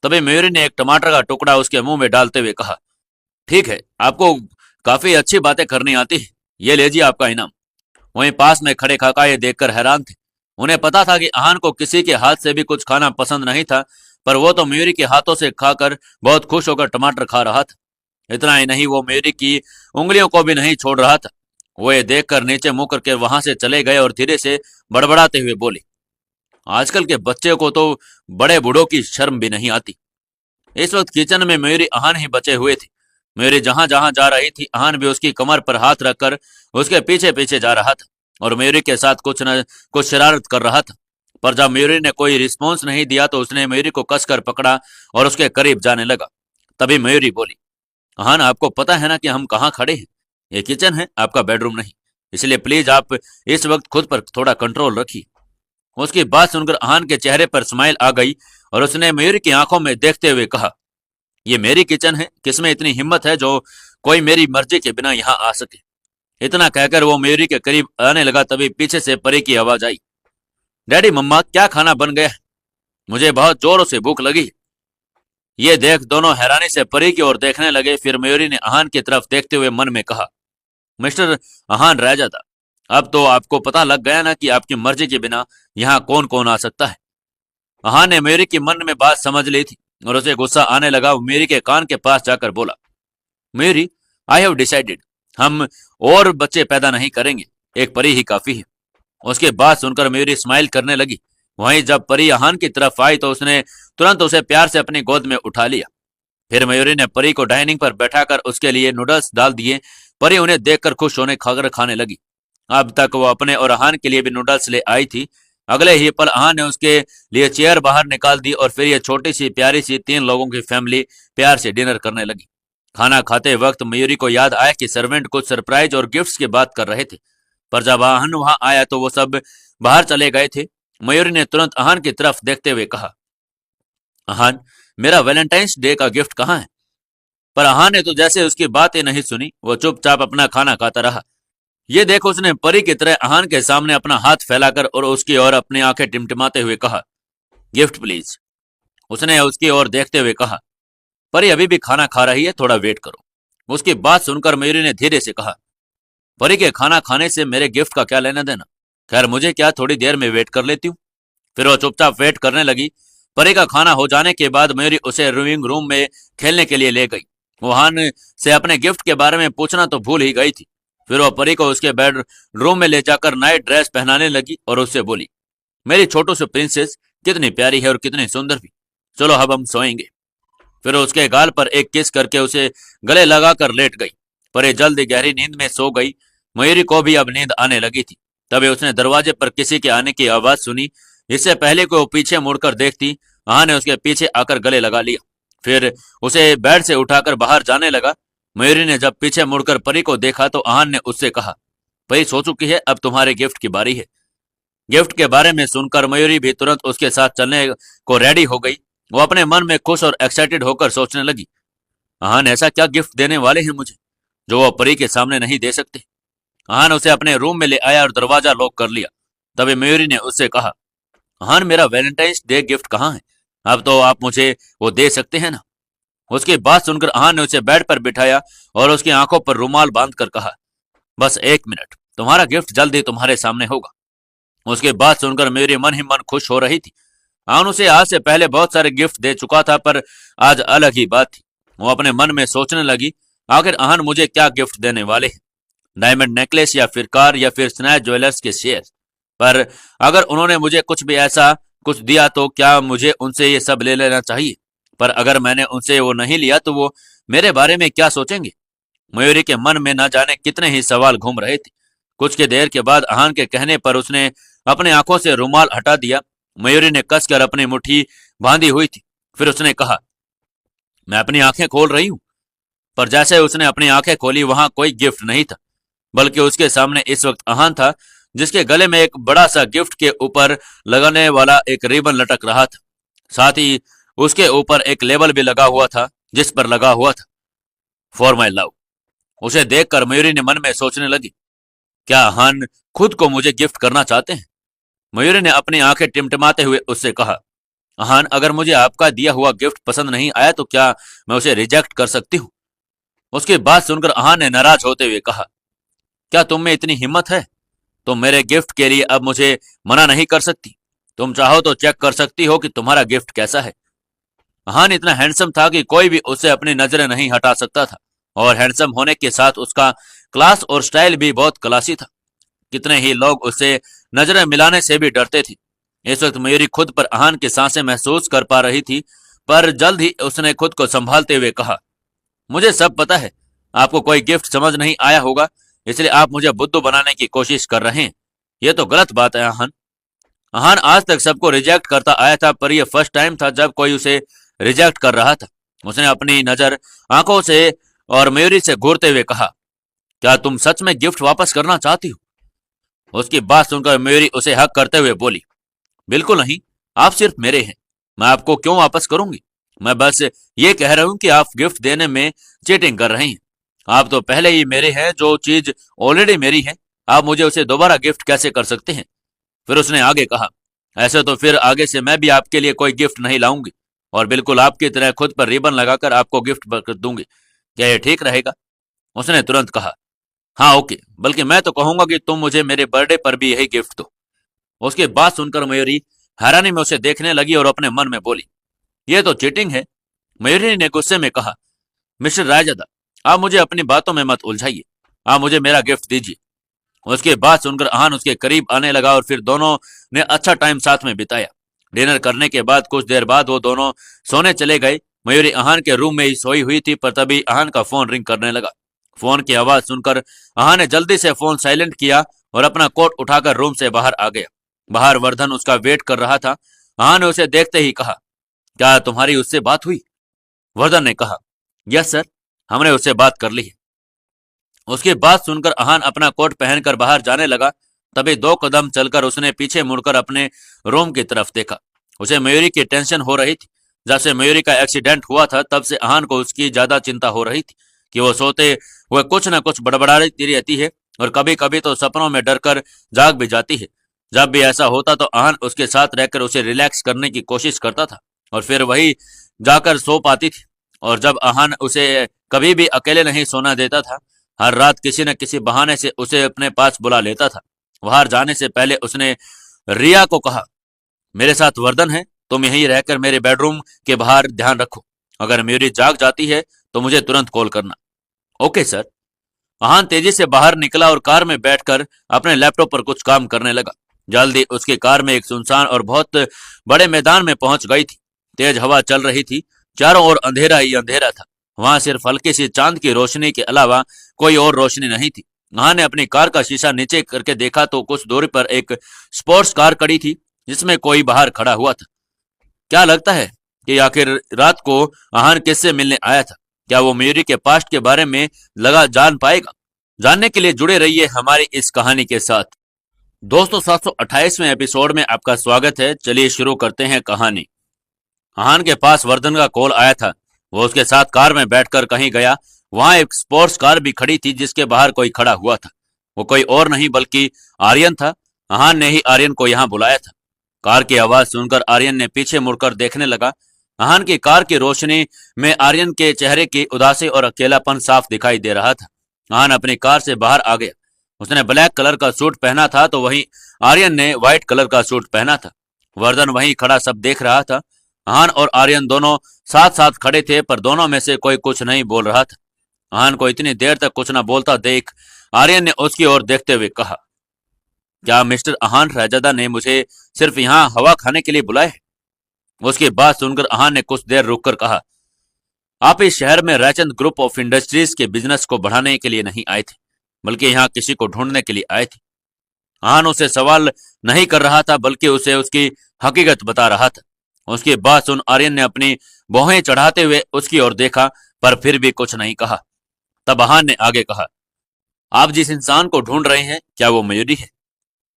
A: तभी मयूरी ने एक टमाटर का टुकड़ा उसके मुंह में डालते हुए कहा, ठीक है, आपको काफी अच्छी बातें करनी आती है, ये लीजिए आपका इनाम। वहीं पास में खड़े काका ये देखकर हैरान थे। उन्हें पता था कि अहान को किसी के हाथ से भी कुछ खाना पसंद नहीं था, पर वो तो मयूरी के हाथों से खाकर बहुत खुश होकर टमाटर खा रहा था। इतना ही नहीं, वो मयूरी की उंगलियों को भी नहीं छोड़ रहा था। वो ये देखकर नीचे मुंह करके वहां से चले गए और धीरे से बड़बड़ाते हुए बोले, आजकल के बच्चे को तो बड़े बूढ़ों की शर्म भी नहीं आती। इस वक्त किचन में मयूरी अहान ही बचे हुए थे। मयूरी जहां जहां जा रही थी, अहान भी उसकी कमर पर हाथ रखकर उसके पीछे पीछे जा रहा था और मयूरी के साथ कुछ न कुछ शरारत कर रहा था। पर जब मयूरी ने कोई रिस्पॉन्स नहीं दिया तो उसने मयूरी को कसकर पकड़ा और उसके करीब जाने लगा। तभी मयूरी बोली, अहान, आपको पता है ना कि हम कहाँ खड़े हैं? ये किचन है, आपका बेडरूम नहीं। इसलिए प्लीज आप इस वक्त खुद पर थोड़ा कंट्रोल रखिए। उसकी बात सुनकर अहान के चेहरे पर स्माइल आ गई और उसने मयूरी की आंखों में देखते हुए कहा, ये मेरी किचन है, किसमें इतनी हिम्मत है जो कोई मेरी मर्जी के बिना यहाँ आ सके? इतना कहकर वो मयूरी के करीब आने लगा। तभी पीछे से परी की आवाज आई, डैडी, मम्मा, क्या खाना बन गया है? मुझे बहुत जोरों से भूख लगी। ये देख दोनों हैरानी से परी की ओर देखने लगे। फिर मयूरी ने अहान की तरफ देखते हुए मन में कहा, मिस्टर अहान रैजादा, अब तो आपको पता लग गया ना कि आपकी मर्जी के बिना यहाँ कौन कौन आ सकता है। अहान ने मयूरी की मन में बात समझ ली थी और उसे गुस्सा आने लगा। मयूरी के कान के पास जाकर बोला, मयूरी, आई हैव डिसाइडेड, हम और बच्चे पैदा नहीं करेंगे, एक परी ही काफी है। उसकी बात सुनकर मयूरी स्माइल करने लगी। वहीं जब परी अहान की तरफ आई तो उसने तुरंत उसे प्यार से अपनी गोद में उठा लिया। फिर मयूरी ने परी को डाइनिंग पर बैठाकर उसके लिए नूडल्स डाल दिए। परी उन्हें देखकर खुश होने खाकर खाने लगी। अब तक वो अपने और अहान के लिए भी नूडल्स ले आई थी। अगले ही पल अहान ने उसके लिए चेयर बाहर निकाल दी और फिर ये छोटी सी प्यारी सी 3 लोगों की फैमिली प्यार से डिनर करने लगी। खाना खाते वक्त मयूरी को याद आया कि सर्वेंट कुछ सरप्राइज और गिफ्ट्स की बात कर रहे थे, पर जब अहान वहां आया तो वो सब बाहर चले गए थे। मयूरी ने तुरंत अहान की तरफ देखते हुए कहा, अहान, मेरा वैलेंटाइंस डे का गिफ्ट कहाँ है? पर अहान ने तो जैसे उसकी बात ही नहीं सुनी। वो चुपचाप अपना खाना खाता रहा। ये देखो, उसने परी की तरह अहान के सामने अपना हाथ फैलाकर और उसकी ओर अपनी आंखें टिमटिमाते हुए कहा, गिफ्ट प्लीज। उसने उसकी ओर देखते हुए कहा, परी अभी भी खाना खा रही है, थोड़ा वेट करो। उसकी बात सुनकर मयूरी ने धीरे से कहा, परी के खाना खाने से मेरे गिफ्ट का क्या लेना देना? खैर, मुझे क्या, थोड़ी देर में वेट कर लेती हूँ। फिर वो चुपचाप वेट करने लगी। परी का खाना हो जाने के बाद मयूरी उसे लिविंग रूम में खेलने के लिए ले गई। वहान से अपने गिफ्ट के बारे में पूछना तो भूल ही गई थी। फिर वो परी को उसके बेड रूम में ले जाकर नाइट ड्रेस पहनाने लगी और उससे बोली, मेरी छोटू सी प्रिंसेस, कितनी प्यारी है और कितनी सुंदर भी। चलो अब हम सोएंगे। फिर उसके गाल पर एक किस करके उसे गले लगाकर लेट गई। परी जल्दी गहरी नींद में सो गई। मयूरी को भी अब नींद आने लगी थी। तभी उसने दरवाजे पर किसी के आने की आवाज सुनी। इससे पहले कि वो पीछे मुड़कर देखती, अहान ने उसके पीछे आकर गले लगा लिया। फिर उसे बेड से उठाकर बाहर जाने लगा। मयूरी ने जब पीछे मुड़कर परी को देखा तो अहान ने उससे कहा, परी सो चुकी है, अब तुम्हारे गिफ्ट की बारी है। गिफ्ट के बारे में सुनकर मयूरी भी तुरंत उसके साथ चलने को रेडी हो गई। वो अपने मन में खुश और एक्साइटेड होकर सोचने लगी, अहान ऐसा क्या गिफ्ट देने वाले हैं मुझे जो वो परी के सामने नहीं दे सकते। अहान उसे अपने रूम में ले आया और दरवाजा लॉक कर लिया। तभी मयूरी ने उससे कहा, अहान, मेरा वैलेंटाइंस डे गिफ्ट कहाँ है? अब तो आप मुझे वो दे सकते हैं ना? उसकी बात सुनकर अहान ने उसे बेड पर बिठाया और उसकी आंखों पर रुमाल बांधकर कहा, बस 1 मिनट, तुम्हारा गिफ्ट जल्द ही तुम्हारे सामने होगा। उसकी बात सुनकर मेरी मन ही मन खुश हो रही थी। अहान उसे आज से पहले बहुत सारे गिफ्ट दे चुका था, पर आज अलग ही बात थी। वो अपने मन में सोचने लगी, आखिर अहान मुझे क्या गिफ्ट देने वाले हैं? डायमंड नेकलेस या फिर कार या फिर स्नैच ज्वेलर्स के शेयर? पर अगर उन्होंने मुझे कुछ भी ऐसा कुछ दिया तो क्या मुझे उनसे ये सब ले लेना चाहिए? पर अगर मैंने उनसे वो नहीं लिया तो वो मेरे बारे में क्या सोचेंगे? मयूरी के मन में न जाने कितने ही सवाल घूम रहे थे। कुछ की देर के बाद अहान के कहने पर उसने अपने आंखों से रुमाल हटा दिया। मयूरी ने कसकर अपनी मुट्ठी बांधी हुई थी। फिर उसने कहा, मैं अपनी आंखें खोल रही हूं। पर जैसे उसने अपनी आंखें खोली, वहां कोई गिफ्ट नहीं था, बल्कि उसके सामने इस वक्त अहान था, जिसके गले में एक बड़ा सा गिफ्ट के ऊपर लगाने वाला एक रिबन लटक रहा था। साथ ही उसके ऊपर एक लेबल भी लगा हुआ था, जिस पर लगा हुआ था, फॉर माई लव। उसे देखकर मयूरी ने मन में सोचने लगी, क्या अहान खुद को मुझे गिफ्ट करना चाहते हैं? मयूरी ने अपनी आंखें टिमटिमाते हुए उससे कहा, अहान, अगर मुझे आपका दिया हुआ गिफ्ट पसंद नहीं आया तो क्या मैं उसे रिजेक्ट कर सकती हूँ? उसकी बात सुनकर अहान ने नाराज होते हुए कहा, क्या तुम में इतनी हिम्मत है? तुम मेरे गिफ्ट के लिए अब मुझे मना नहीं कर सकती। तुम चाहो तो चेक कर सकती हो कि तुम्हारा गिफ्ट कैसा है। अहान इतना हैंडसम था कि कोई भी उसे अपनी नजरें नहीं हटा सकता था, और हैंडसम होने के साथ उसका क्लास और स्टाइल भी बहुत क्लासी था। कितने ही लोग उससे नजरें मिलाने से भी डरते थे। इस वक्त मयूरी खुद पर अहान की सांसें महसूस कर पा रही थी, पर जल्द ही उसने खुद को संभालते हुए कहा, मुझे सब पता है, आपको कोई गिफ्ट समझ नहीं आया होगा, इसलिए आप मुझे बुद्धू बनाने की कोशिश कर रहे हैं। यह तो गलत बात है अहान। अहान आज तक सबको रिजेक्ट करता आया था, पर यह फर्स्ट टाइम था जब कोई उसे रिजेक्ट कर रहा था। उसने अपनी नजर आंखों से और मयूरी से घूरते हुए कहा, क्या तुम सच में गिफ्ट वापस करना चाहती हो? उसकी बात सुनकर मयूरी उसे हक करते हुए बोली, बिल्कुल नहीं, आप सिर्फ मेरे हैं, मैं आपको क्यों वापस करूंगी? मैं बस ये कह रहा हूं कि आप गिफ्ट देने में चीटिंग कर रही हैं। आप तो पहले ही मेरे हैं, जो चीज ऑलरेडी मेरी है, आप मुझे उसे दोबारा गिफ्ट कैसे कर सकते हैं? फिर उसने आगे कहा, ऐसे तो फिर आगे से मैं भी आपके लिए कोई गिफ्ट नहीं लाऊंगी, और बिल्कुल आपकी तरह खुद पर रिबन लगाकर आपको गिफ्ट कर दूंगी। क्या यह ठीक रहेगा? उसने तुरंत कहा, हाँ ओके, बल्कि मैं तो कहूंगा कि तुम मुझे मेरे बर्थडे पर भी यही गिफ्ट दो। उसकी बात सुनकर मयूरी हैरानी में उसे देखने लगी और अपने मन में बोली, यह तो चीटिंग है। मयूरी ने गुस्से में कहा, मिस्टर रायजादा, आप मुझे अपनी बातों में मत उलझाइए, आप मुझे मेरा गिफ्ट दीजिए। उसकी बात सुनकर अहान उसके करीब आने लगा और फिर दोनों ने अच्छा टाइम साथ में बिताया। डिनर करने के बाद कुछ देर बाद वो दोनों सोने चले गए। मयूरी अहान के रूम में ही सोई हुई थी, पर तभी अहान का फोन रिंग करने लगा। फोन की आवाज सुनकर अहान ने जल्दी से फोन साइलेंट किया और अपना कोट उठाकर रूम से बाहर आ गया। बाहर वर्धन उसका वेट कर रहा था। अहान ने उसे देखते ही कहा, क्या तुम्हारी उससे बात हुई? वर्धन ने कहा, यस सर, हमने उससे बात कर ली है। उसकी बात सुनकर अहान अपना कोट पहनकर बाहर जाने लगा। तभी 2 कदम चलकर उसने पीछे मुड़कर अपने रूम की तरफ देखा। उसे मयूरी की टेंशन हो रही थी। जब से मयूरी का एक्सीडेंट हुआ था, तब से अहान को उसकी ज्यादा चिंता हो रही थी कि वो सोते हुए कुछ न कुछ बड़बड़ाती रहती है, और कभी कभी तो सपनों में डरकर जाग भी जाती है। जब भी ऐसा होता तो अहान उसके साथ रहकर उसे रिलैक्स करने की कोशिश करता था, और फिर वही जाकर सो पाती थी। और जब अहान उसे कभी भी अकेले नहीं सोना देता था, हर रात किसी न किसी बहाने से उसे अपने पास बुला लेता था। बाहर जाने से पहले उसने रिया को कहा, मेरे साथ वर्धन है, तुम यहीं रहकर मेरे बेडरूम के बाहर ध्यान रखो। अगर मेरी जाग जाती है तो मुझे तुरंत कॉल करना। Okay sir. अहान तेजी से बाहर निकला और कार में बैठकर अपने लैपटॉप पर कुछ काम करने लगा। जल्दी उसकी कार में एक सुनसान और बहुत बड़े मैदान में पहुंच गई थी। तेज हवा चल रही थी, चारों ओर अंधेरा ही अंधेरा था। वहां सिर्फ हल्की सी चांद की रोशनी के अलावा कोई और रोशनी नहीं थी। अहान ने अपनी कार का शीशा नीचे करके देखा तो कुछ दूरी पर एक स्पोर्ट्स कार खड़ी थी, जिसमें कोई बाहर खड़ा हुआ था। क्या लगता है कि आखिर रात को अहान किससे मिलने आया था? क्या वो मयूरी के पास्ट के बारे में लगा जान पाएगा? जानने के लिए जुड़े रहिए हमारी इस कहानी के साथ। दोस्तों, 728वें एपिसोड में आपका स्वागत है। चलिए शुरू करते हैं कहानी। अहान के पास वर्धन का कॉल आया था। वो उसके साथ कार में बैठकर कहीं गया। वहां एक स्पोर्ट्स कार भी खड़ी थी, जिसके बाहर कोई खड़ा हुआ था। वो कोई और नहीं बल्कि आर्यन था। अहान ने ही आर्यन को यहाँ बुलाया था। कार की आवाज सुनकर आर्यन ने पीछे मुड़कर देखने लगा। अहान की कार की रोशनी में आर्यन के चेहरे की उदासी और अकेलापन साफ दिखाई दे रहा था। अहान अपनी कार से बाहर आ गया। उसने ब्लैक कलर का सूट पहना था, तो वहीं आर्यन ने व्हाइट कलर का सूट पहना था। वर्धन वहीं खड़ा सब देख रहा था। अहान और आर्यन दोनों साथ साथ खड़े थे, पर दोनों में से कोई कुछ नहीं बोल रहा था। अहान को इतनी देर तक कुछ न बोलता देख आर्यन ने उसकी ओर देखते हुए कहा, क्या मिस्टर अहान रायजादा ने मुझे सिर्फ यहाँ हवा खाने के लिए बुलाया है? उसकी बात सुनकर अहान ने कुछ देर रुककर कहा, आप इस शहर में रायचंद ग्रुप ऑफ इंडस्ट्रीज के बिजनेस को बढ़ाने के लिए नहीं आए थे, बल्कि यहाँ किसी को ढूंढने के लिए आए थे। अहान उसे सवाल नहीं कर रहा था, बल्कि उसे उसकी हकीकत बता रहा था। उसकी बात सुन आर्यन ने अपनी भौहें चढ़ाते हुए उसकी ओर देखा, पर फिर भी कुछ नहीं कहा। तब अहान ने आगे कहा, आप जिस इंसान को ढूंढ रहे हैं, क्या वो मयूरी है?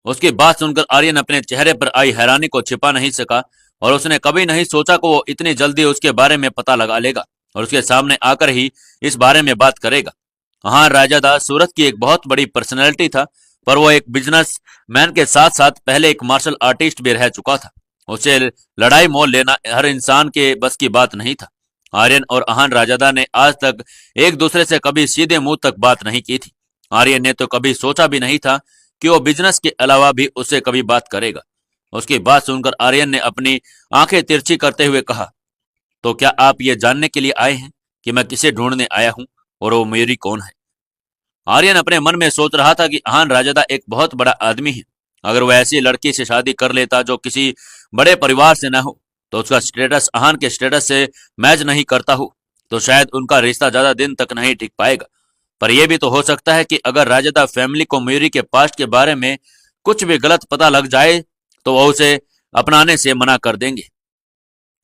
A: उसकी बात सुनकर आर्यन अपने चेहरे पर आई हैरानी को छिपा नहीं सका, और उसने कभी नहीं सोचा कि वो इतनी जल्दी उसके बारे में पता लगा लेगा और उसके सामने आकर ही इस बारे में बात करेगा। अहान रायजादा सूरत की एक बहुत बड़ी पर्सनैलिटी था, पर वो एक बिजनेस मैन के साथ साथ पहले एक मार्शल आर्टिस्ट भी रह चुका था। उसे लड़ाई मोल लेना हर इंसान के बस की बात नहीं था। आर्यन और अहान रायजादा ने आज तक एक दूसरे से कभी सीधे मुंह तक बात नहीं की थी। आर्यन ने तो कभी सोचा भी नहीं था कि वो बिजनेस के अलावा भी उससे कभी बात करेगा। उसकी बात सुनकर आर्यन ने अपनी आंखें तिरछी करते हुए कहा, तो क्या आप ये जानने के लिए आए हैं कि मैं किसे ढूंढने आया हूं और वो मयूरी कौन है? आर्यन अपने मन में सोच रहा था कि आहान राजदा एक बहुत बड़ा आदमी है। अगर वह ऐसी लड़की से शादी कर लेता जो किसी बड़े परिवार से न हो, तो उसका स्टेटस आहान के स्टेटस से मैच नहीं करता हो, तो शायद उनका रिश्ता ज्यादा दिन तक नहीं टिक पाएगा। पर यह भी तो हो सकता है कि अगर राजदा फैमिली को मयूरी के पास्ट के बारे में कुछ भी गलत पता लग जाए तो वह उसे अपनाने से मना कर देंगे।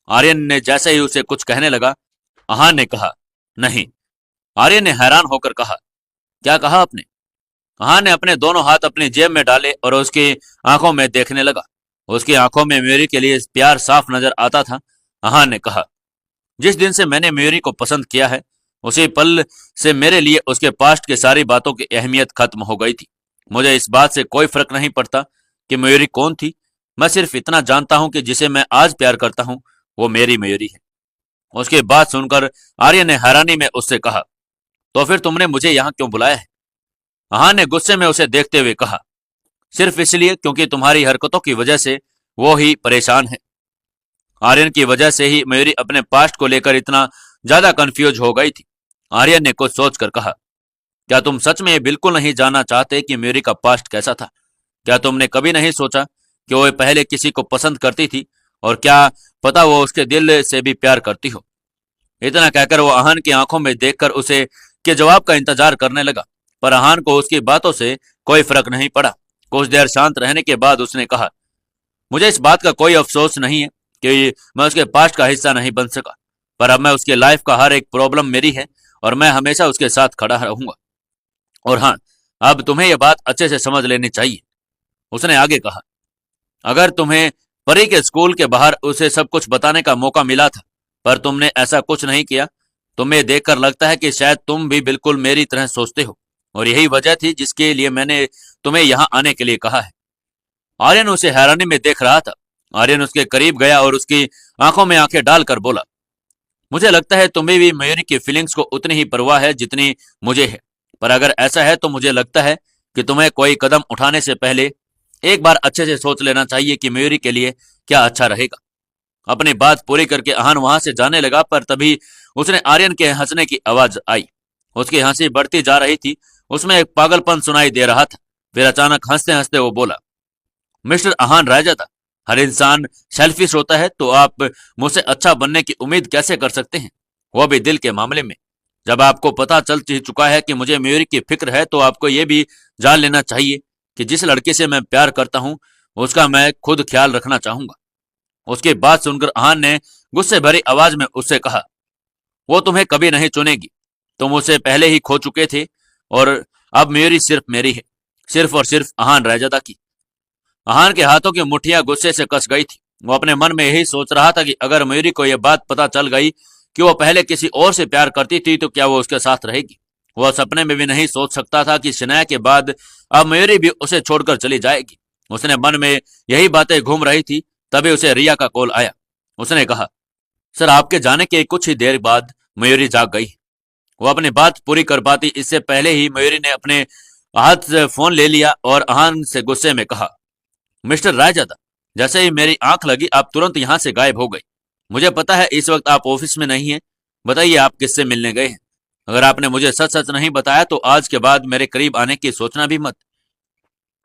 A: आर्यन ने जैसे ही उसे कुछ कहने लगा, आहान ने कहा, नहीं। आर्यन ने हैरान होकर कहा, क्या कहा आपने? आहान ने अपने दोनों हाथ अपनी जेब में डाले और उसकी आंखों में देखने लगा। उसकी आंखों में मयूरी के लिए प्यार साफ नजर आता था। आहान ने कहा, जिस दिन से मैंने मयूरी को पसंद किया है, उसी पल से मेरे लिए उसके पास्ट की सारी बातों की अहमियत खत्म हो गई थी। मुझे इस बात से कोई फर्क नहीं पड़ता कि मयूरी कौन थी। मैं सिर्फ इतना जानता हूं कि जिसे मैं आज प्यार करता हूं वो मेरी मयूरी है। उसकी बात सुनकर आर्य ने हैरानी में उससे कहा, तो फिर तुमने मुझे यहां क्यों बुलाया है? आहान ने गुस्से में उसे देखते हुए कहा, सिर्फ इसलिए क्योंकि तुम्हारी हरकतों की वजह से वो ही परेशान है। आर्यन की वजह से ही मयूरी अपने पास्ट को लेकर इतना ज्यादा कंफ्यूज हो गई थी। आर्यन ने कुछ सोचकर कहा, क्या तुम सच में बिल्कुल नहीं जानना चाहते कि मयूरी का पास्ट कैसा था? क्या तुमने कभी नहीं सोचा कि वो पहले किसी को पसंद करती थी और क्या पता वो उसके दिल से भी प्यार करती हो? इतना कहकर वो आहान की आंखों में देखकर उसे के जवाब का इंतजार करने लगा, पर आहान को उसकी बातों से कोई फर्क नहीं पड़ा। कुछ देर शांत रहने के बाद उसने कहा, मुझे इस बात का कोई अफसोस नहीं है कि मैं उसके पास्ट का हिस्सा नहीं बन सका, पर अब मैं उसके लाइफ का हर एक प्रॉब्लम मेरी है और मैं हमेशा उसके साथ खड़ा रहूंगा। और हाँ, अब तुम्हें यह बात अच्छे से समझ लेनी चाहिए। उसने आगे कहा, अगर तुम्हें परी के स्कूल के बाहर उसे सब कुछ बताने का मौका मिला था, पर तुमने ऐसा कुछ नहीं किया, तुम्हें देखकर लगता है कि शायद तुम भी बिल्कुल मेरी तरह सोचते हो, और यही वजह थी जिसके लिए मैंने तुम्हें यहां आने के लिए कहा है। आर्यन उसे हैरानी में देख रहा था। आर्यन उसके करीब गया और उसकी आंखों में आंखें डालकर बोला, मुझे लगता है तुम्हें भी मयूरी की फीलिंग्स को उतनी ही परवाह है जितनी मुझे है, पर अगर ऐसा है तो मुझे लगता है कि तुम्हें कोई कदम उठाने से पहले एक बार अच्छे से सोच लेना चाहिए कि मयूरी के लिए क्या अच्छा रहेगा। अपनी बात पूरी करके आहान वहां से जाने लगा, पर तभी उसने आर्यन के हंसने की आवाज आई। उसकी हंसी बढ़ती जा रही थी, उसमें एक पागलपन सुनाई दे रहा था। फिर अचानक हंसते हंसते वो बोला, मिस्टर आहान रायजादा, हर इंसान सेल्फिश होता है, तो आप मुझसे अच्छा बनने की उम्मीद कैसे कर सकते हैं, वो भी दिल के मामले में? जब आपको पता चल चुका है कि मुझे मयूरी की फिक्र है, तो आपको यह भी जान लेना चाहिए कि जिस लड़की से मैं प्यार करता हूं उसका मैं खुद ख्याल रखना चाहूंगा। उसकी बात सुनकर आहान ने गुस्से भरी आवाज में उससे कहा, वो तुम्हें कभी नहीं चुनेगी। तुम उसे पहले ही खो चुके थे और अब मयूरी सिर्फ मेरी है, सिर्फ और सिर्फ आहान रायजादा की। आहान के हाथों की मुठ्ठियां गुस्से से कस गई थी। वो अपने मन में यही सोच रहा था कि अगर मयूरी को यह बात पता चल गई कि वो पहले किसी और से प्यार करती थी, तो क्या वो उसके साथ रहेगी? वह सपने में भी नहीं सोच सकता था कि शनाया के बाद अब मयूरी भी उसे छोड़कर चली जाएगी। उसने मन में यही बातें घूम रही थी, तभी उसे रिया का कॉल आया। उसने कहा, सर, आपके जाने के कुछ ही देर बाद मयूरी जाग गई। वो अपनी बात पूरी कर पाती इससे पहले ही मयूरी ने अपने हाथ से फोन ले लिया और आहान से गुस्से में कहा, मिस्टर रायजादा, जैसे ही मेरी आंख लगी आप तुरंत यहां से गायब हो गई। मुझे पता है इस वक्त आप ऑफिस में नहीं हैं। बताइए आप किससे मिलने गए हैं? अगर आपने मुझे सच सच नहीं बताया तो आज के बाद मेरे करीब आने की सोचना भी मत।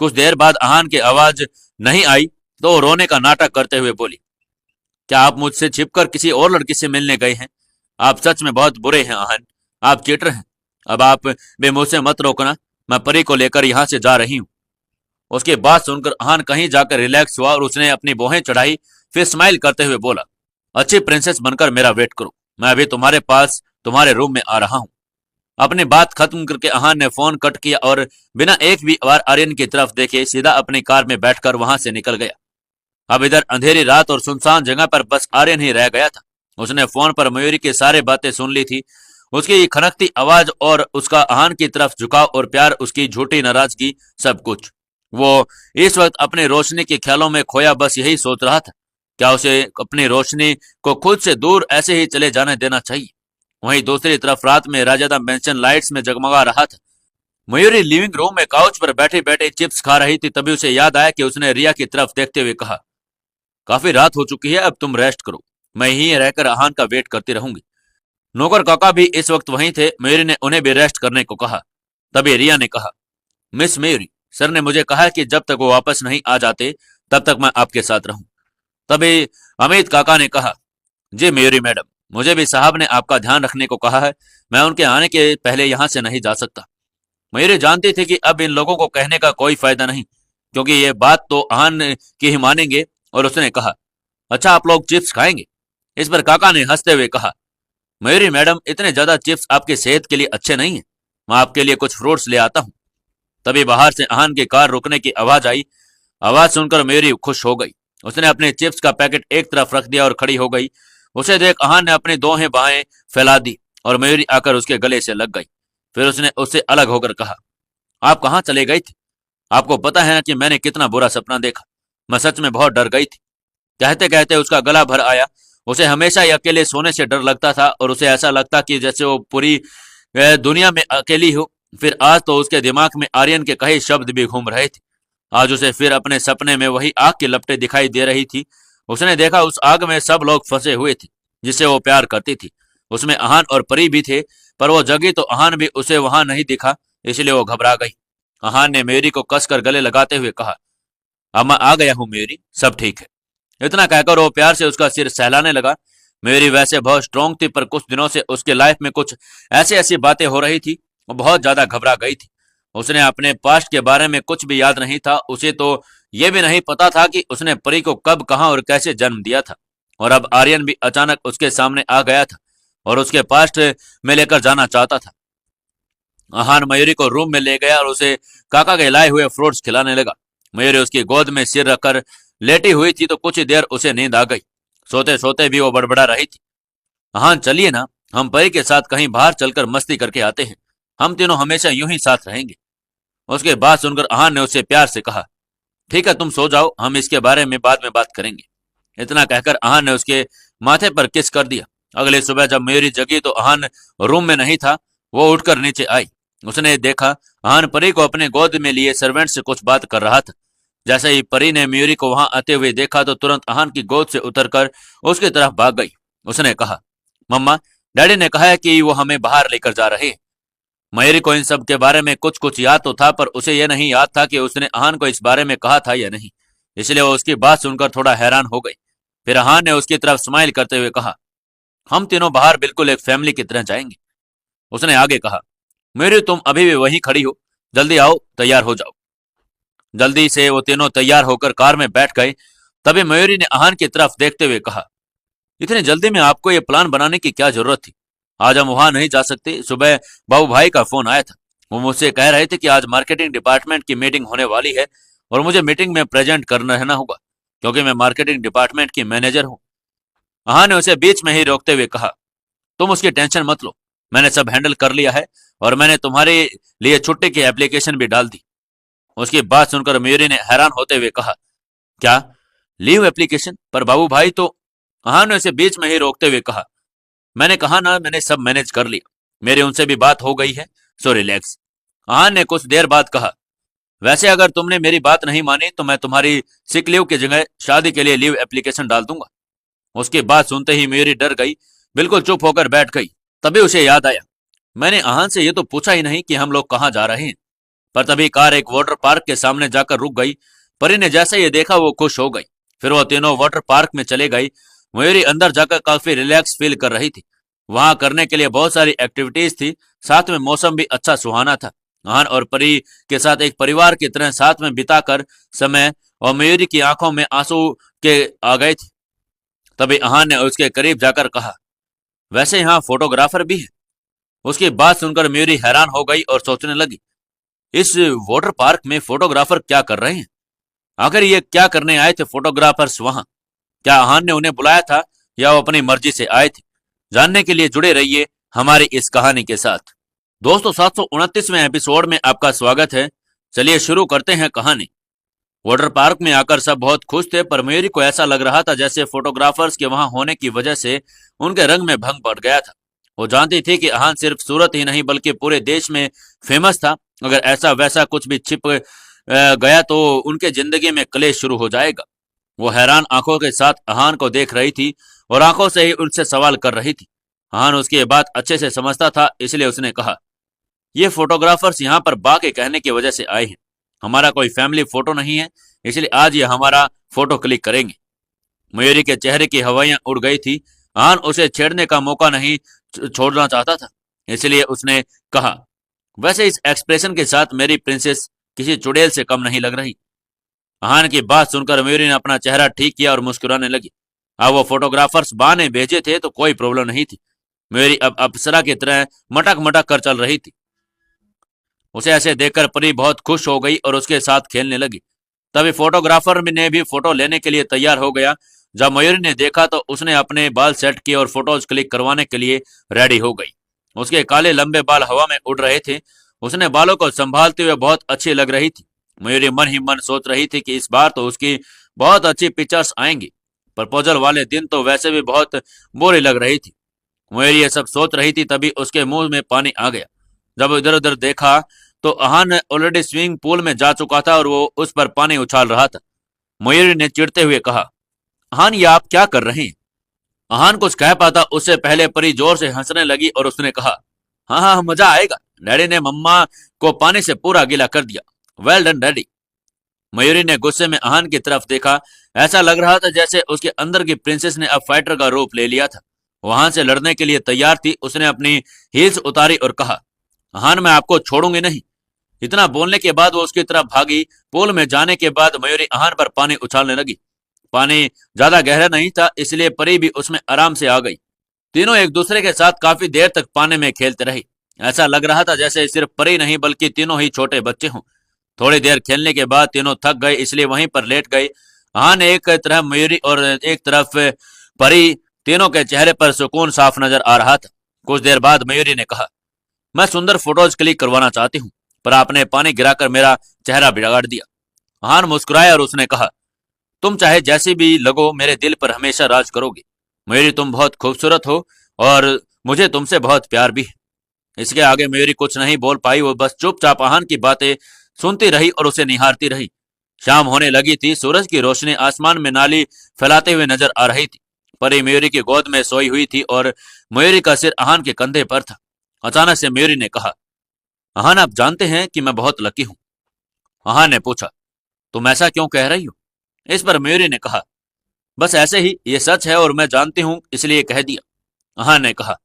A: कुछ देर बाद आहान की आवाज नहीं आई तो वो रोने का नाटक करते हुए बोली, क्या आप मुझसे छिपकर किसी और लड़की से मिलने गए हैं? आप सच में बहुत बुरे हैं आहान, आप चीटर हैं। अब आप भी मुझसे मत रोकना, मैं परी को लेकर यहां से जा रही हूं। उसकी बात सुनकर आहान कहीं जाकर रिलैक्स हुआ और उसने अपनी बोहें चढ़ाई, फिर स्माइल करते हुए बोला, अच्छी प्रिंसेस बनकर मेरा वेट करो, मैं अभी तुम्हारे पास तुम्हारे रूम में आ रहा हूं। अपनी बात खत्म करके आहान ने फोन कट किया और बिना एक भी बार आर्यन की तरफ देखे सीधा अपनी कार में बैठकर वहां से निकल गया। अब इधर अंधेरी रात और सुनसान जगह पर बस आर्यन ही रह गया था। उसने फोन पर मयूरी की सारी बातें सुन ली थी, उसकी खनकती आवाज और उसका आहान की तरफ झुकाव और प्यार, उसकी झूठी नाराजगी, सब कुछ। वो इस वक्त अपनी रोशनी के ख्यालों में खोया बस यही सोच रहा था, क्या उसे अपनी रोशनी को खुद से दूर ऐसे ही चले जाने देना चाहिए? वहीं दूसरी तरफ रात में राजादा मेंशन लाइट्स में जगमगा रहा था। मयूरी लिविंग रूम में काउच पर बैठे बैठे चिप्स खा रही थी। तभी उसे याद आया कि उसने रिया की तरफ देखते हुए कहा, काफी रात हो चुकी है, अब तुम रेस्ट करो, मैं यहीं रहकर आहान का वेट करती रहूंगी। नौकर काका भी इस वक्त वहीं थे। मयूरी ने उन्हें भी रेस्ट करने को कहा। तभी रिया ने कहा, मिस मयूरी, सर ने मुझे कहा कि जब तक वो वापस नहीं आ जाते तब तक मैं आपके साथ रहूं। तभी अमित काका ने कहा, जी मयूरी मैडम, मुझे भी साहब ने आपका ध्यान रखने को कहा है, मैं उनके आने के पहले यहां से नहीं जा सकता। मयूरी जानती थी कि अब इन लोगों को कहने का कोई फायदा नहीं, क्योंकि ये बात तो आहान की ही मानेंगे। और उसने कहा, अच्छा आप लोग चिप्स खाएंगे? इस पर काका ने हंसते हुए कहा, मयूरी मैडम, इतने ज्यादा चिप्स आपकी सेहत के लिए अच्छे नहीं है, मैं आपके लिए कुछ फ्रूट्स ले आता हूं। तभी बाहर से आहान की कार रुकने की आवाज आई। आवाज सुनकर मयूरी खुश हो गई। उसने अपने चिप्स का पैकेट एक तरफ रख दिया और खड़ी हो गई। उसे देख आहान ने अपनी दोहें बाहें फैला दी और मयूरी आकर उसके गले से लग गई। फिर उसने उससे अलग होकर कहा, आप कहाँ चले गई थी? आपको पता है ना कि मैंने कितना बुरा सपना देखा, मैं सच में बहुत डर गई थी। कहते कहते उसका गला भर आया। उसे हमेशा ही अकेले सोने से डर लगता था और उसे ऐसा लगता कि जैसे वो पूरी दुनिया में अकेली हो। फिर आज तो उसके दिमाग में आर्यन के कई शब्द भी घूम रहे थे। आज उसे फिर अपने सपने में वही आग की लपटें दिखाई दे रही थी। उसने देखा उस आग में सब लोग फंसे हुए थे जिससे वो प्यार करती थी। उसमें आहान और परी भी थे, पर वो जगी तो आहान भी उसे वहां नहीं दिखा, इसलिए वो घबरा गई। आहान ने मेरी को कसकर गले लगाते हुए कहा, अब मैं आ गया हूं मेरी, सब ठीक है। इतना कहकर वो प्यार से उसका सिर सहलाने लगा। मेरी वैसे बहुत स्ट्रांग थी, पर कुछ दिनों से उसके लाइफ में कुछ ऐसी ऐसी बातें हो रही थी, वो बहुत ज्यादा घबरा गई थी। उसने अपने पास्ट के बारे में कुछ भी याद नहीं था। उसे तो यह भी नहीं पता था कि उसने परी को कब, कहां और कैसे जन्म दिया था। और अब आर्यन भी अचानक उसके सामने आ गया था और उसके पास्ट में लेकर जाना चाहता था। आहान मयूरी को रूम में ले गया और उसे काका के लाए हुए फ्रूट्स खिलाने लगा। मयूरी उसकी गोद में सिर रखकर लेटी हुई थी तो कुछ ही देर उसे नींद आ गई। सोते सोते भी वो बड़बड़ा रही थी, आहान चलिए ना, हम परी के साथ कहीं बाहर चलकर मस्ती करके आते हैं, हम तीनों हमेशा यूं ही साथ रहेंगे। उसके बाद सुनकर आहान ने उससे प्यार से कहा, ठीक है तुम सो जाओ, हम इसके बारे में बाद में बात करेंगे। इतना कहकर आहान ने उसके माथे पर किस कर दिया। अगली सुबह जब मयूरी जगी तो आहान रूम में नहीं था। वो उठकर नीचे आई। उसने देखा आहान परी को अपने गोद में लिए सर्वेंट से कुछ बात कर रहा था। जैसे ही परी ने मयूरी को वहां आते हुए देखा तो तुरंत आहान की गोद से उतरकर उसकी तरफ भाग गई। उसने कहा, मम्मा, डैडी ने कहा है कि वो हमें बाहर लेकर जा रहे हैं। मयूरी को इन सब के बारे में कुछ कुछ याद तो था, पर उसे यह नहीं याद था कि उसने आहान को इस बारे में कहा था या नहीं। इसलिए वो उसकी बात सुनकर थोड़ा हैरान हो गई। फिर आहान ने उसकी तरफ स्माइल करते हुए कहा, हम तीनों बाहर बिल्कुल एक फैमिली की तरह जाएंगे। उसने आगे कहा, मयूरी तुम अभी भी वहीं खड़ी हो, जल्दी आओ, तैयार हो जाओ। जल्दी से वो तीनों तैयार होकर कार में बैठ गए। तभी मयूरी ने आहान की तरफ देखते हुए कहा, इतनी जल्दी में आपको ये प्लान बनाने की क्या जरूरत थी? आज हम वहां नहीं जा सकते। सुबह बाबू भाई का फोन आया था, वो मुझसे कह रहे थे कि आज मार्केटिंग डिपार्टमेंट की मीटिंग होने वाली है और मुझे मीटिंग में प्रेजेंट करना रहना होगा, क्योंकि मैं मार्केटिंग डिपार्टमेंट की मैनेजर हूँ। आहान ने उसे बीच में ही रोकते हुए कहा, तुम उसकी टेंशन मत लो, मैंने सब हैंडल कर लिया है और मैंने तुम्हारे लिए छुट्टी की एप्लीकेशन भी डाल दी। उसकी बात सुनकर मयूरी ने हैरान होते हुए कहा, क्या लीव एप्लीकेशन? पर बाबू भाई तो। आहान ने उसे बीच में ही रोकते हुए कहा, मैंने कहा ना, मैंने सब मैनेज कर लिया, मेरी उनसे भी बात हो गई है, सो रिलैक्स। आहान ने कुछ देर बाद कहा, वैसे अगर तुमने मेरी बात नहीं मानी तो मैं तुम्हारी सिक लीव की जगह शादी के लिए लीव एप्लीकेशन डाल दूंगा। उसकी बात सुनते ही मयूरी डर गई, बिल्कुल चुप होकर बैठ गई। तभी उसे याद आया, मैंने आहान से ये तो पूछा ही नहीं कि हम लोग कहाँ जा रहे हैं। पर तभी कार एक वाटर पार्क के सामने जाकर रुक गई। परी ने जैसे ये देखा वो खुश हो गई। फिर वो तीनों वाटर पार्क में चले गई। मयूरी अंदर जाकर काफी रिलैक्स फील कर रही थी। वहां करने के लिए बहुत सारी एक्टिविटीज थी, साथ में मौसम भी अच्छा सुहाना था। आहान और परी के साथ एक परिवार की तरह साथ में बिताकर समय और मयूरी की आंखों में आंसू के आ गए थे। तभी आहान ने उसके करीब जाकर कहा, वैसे यहाँ फोटोग्राफर भी है। उसकी बात सुनकर मयूरी हैरान हो गई और सोचने लगी, इस वाटर पार्क में फोटोग्राफर क्या कर रहे हैं? आखिर ये क्या करने आए थे फोटोग्राफर्स वहां? क्या आहान ने उन्हें बुलाया था या वो अपनी मर्जी से आए थे? जानने के लिए जुड़े रहिए हमारी इस कहानी के साथ। दोस्तों, 729वें एपिसोड में आपका स्वागत है। चलिए शुरू करते हैं कहानी। वाटर पार्क में आकर सब बहुत खुश थे, पर मयूरी को ऐसा लग रहा था जैसे फोटोग्राफर्स के वहां होने की वजह से उनके रंग में भंग पड़ गया था। वो जानती थी कि आहान सिर्फ सूरत ही नहीं बल्कि पूरे देश में फेमस था अगर ऐसा वैसा कुछ भी छिप गया तो उनके जिंदगी में क्लेश शुरू हो जाएगा। वो हैरान आंखों के साथ अहान को देख रही थी और आंखों से ही उनसे सवाल कर रही थी। अहान उसकी ये बात अच्छे से समझता था, इसलिए उसने कहा, ये फोटोग्राफर्स यहाँ पर बा के कहने की वजह से आए हैं। हमारा कोई फैमिली फोटो नहीं है, इसलिए आज ये हमारा फोटो क्लिक करेंगे। मयूरी के चेहरे की हवाइयां उड़ गई थी। आन उसे छेड़ने का मौका नहीं छोड़ना चाहता था, इसलिए उसने कहा, वैसे इस एक्सप्रेशन के साथ मेरी प्रिंसेस किसी चुड़ैल से कम नहीं लग रही। आहान की बात सुनकर मयूरी ने अपना चेहरा ठीक किया और मुस्कुराने लगी। अब वो फोटोग्राफर्स बा ने भेजे थे तो कोई प्रॉब्लम नहीं थी। मयूरी अब अप्सरा की तरह मटक मटक कर चल रही थी। उसे ऐसे देखकर परी बहुत खुश हो गई और उसके साथ खेलने लगी। तभी फोटोग्राफर ने भी फोटो लेने के लिए तैयार हो गया। जब मयूरी ने देखा तो उसने अपने बाल सेट किए और फोटोज क्लिक करवाने के लिए रेडी हो गई। उसके काले लंबे बाल हवा में उड़ रहे थे। उसने बालों को संभालते हुए बहुत अच्छी लग रही थी। मयूरी मन ही मन सोच रही थी कि इस बार तो उसकी बहुत अच्छी पिक्चर्स आएंगी। प्रपोजल वाले दिन तो वैसे भी बहुत बुरी लग रही थी। मयूरी ये सब सोच रही थी, तभी उसके मुंह में पानी आ गया। जब इधर उधर देखा तो अहान ऑलरेडी स्विमिंग पूल में जा चुका था और वो उस पर पानी उछाल रहा था। मयूरी ने चिढ़ते हुए कहा, अहान ये आप क्या कर रहे हैं? अहान कुछ कह पाता उससे पहले परी जोर से हंसने लगी और उसने कहा, हाँ हाँ मजा आएगा, डैडी ने मम्मा को पानी से पूरा गीला कर दिया। Well done daddy. मयूरी ने गुस्से में अहान की तरफ देखा। ऐसा लग रहा था जैसे उसके अंदर की प्रिंसेस ने अब फाइटर का रूप ले लिया था। वहां से लड़ने के लिए तैयार थी। उसने अपनी हील्स उतारी और कहा, अहान मैं आपको छोड़ूंगी नहीं। इतना बोलने के बाद वो उसकी तरफ भागी। पूल में जाने के बाद मयूरी अहान पर पानी उछालने लगी। पानी ज्यादा गहरा नहीं था, इसलिए परी भी उसमें आराम से आ गई। तीनों एक दूसरे के साथ काफी देर तक पानी में खेलते रहे। ऐसा लग रहा था जैसे सिर्फ परी नहीं बल्कि तीनों ही छोटे बच्चे हों। थोड़ी देर खेलने के बाद तीनों थक गए, इसलिए वहीं पर लेट गए। अहान एक तरफ मयूरी और एक तरफ परी। तीनों के चेहरे पर सुकून साफ नजर आ रहा था। कुछ देर बाद मयूरी ने कहा, मैं सुंदर फोटोज क्लिक करवाना चाहती हूँ, पर आपने पानी गिराकर मेरा चेहरा बिगाड़ दिया। अहान मुस्कुराया और उसने कहा, तुम चाहे जैसी भी लगो, मेरे दिल पर हमेशा राज करोगे। मयूरी तुम बहुत खूबसूरत हो और मुझे तुमसे बहुत प्यार भी है। इसके आगे मयूरी कुछ नहीं बोल पाई। वो बस चुपचाप अहान की बातें सुनती रही और उसे निहारती रही। शाम होने लगी थी। सूरज की रोशनी आसमान में नाली फैलाते हुए नजर आ रही थी। परी मयूरी की गोद में सोई हुई थी और मयूरी का सिर अहान के कंधे पर था। अचानक से मयूरी ने कहा, अहान आप जानते हैं कि मैं बहुत लकी हूं। अहान ने पूछा, तुम ऐसा क्यों कह रही हो? इस पर मयूरी ने कहा, बस ऐसे ही, ये सच है और मैं जानती हूं इसलिए कह दिया। अहान ने कहा,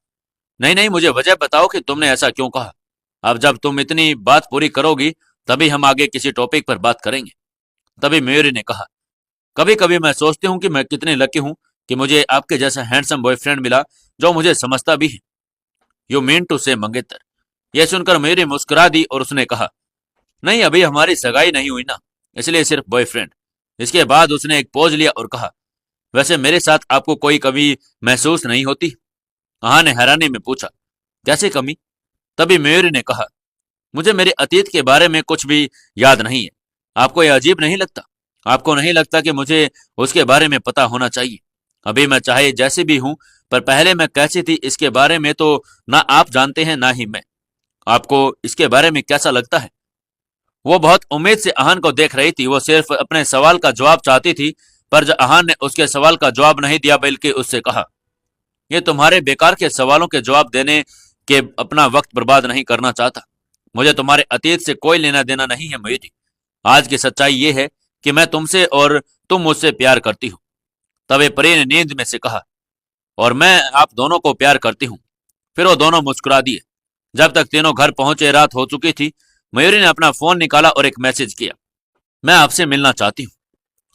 A: नहीं नहीं, मुझे वजह बताओ कि तुमने ऐसा क्यों कहा। अब जब तुम इतनी बात पूरी करोगी तभी हम आगे किसी टॉपिक पर बात करेंगे। तभी मयूरी ने कहा, कभी कभी मैं सोचती हूँ कि मैं कितनी लकी हूँ कि मुझे आपके जैसा हैंडसम बॉयफ्रेंड मिला जो मुझे समझता भी है। यू मीन टू से मंगेतर। यह सुनकर मयूरी मुस्कुरा दी और उसने कहा, नहीं अभी हमारी सगाई नहीं हुई ना, इसलिए सिर्फ बॉयफ्रेंड। इसके बाद उसने एक पोज लिया और कहा, वैसे मेरे साथ आपको कोई कमी महसूस नहीं होती? अहान ने हैरानी में पूछा, कैसे कमी? तभी मयूरी ने कहा, मुझे मेरे अतीत के बारे में कुछ भी याद नहीं है। आपको यह अजीब नहीं लगता? आपको नहीं लगता कि मुझे उसके बारे में पता होना चाहिए? अभी मैं चाहे जैसे भी हूं, पर पहले मैं कैसी थी इसके बारे में तो ना आप जानते हैं ना ही मैं। आपको इसके बारे में कैसा लगता है? वो बहुत उम्मीद से अहान को देख रही थी। वो सिर्फ अपने सवाल का जवाब चाहती थी, पर जब अहान ने उसके सवाल का जवाब नहीं दिया बल्कि उससे कहा, ये तुम्हारे बेकार के सवालों के जवाब देने के अपना वक्त बर्बाद नहीं करना चाहता। मुझे तुम्हारे अतीत से कोई लेना देना नहीं है मयूरी। आज की सच्चाई ये है कि मैं तुमसे और तुम मुझसे प्यार करती हो। तब परी ने नींद में से कहा, और मैं आप दोनों को प्यार करती हूँ। फिर वो दोनों मुस्कुरा दिए। जब तक तीनों घर पहुंचे रात हो चुकी थी। मयूरी ने अपना फोन निकाला और एक मैसेज किया, मैं आपसे मिलना चाहती हूँ।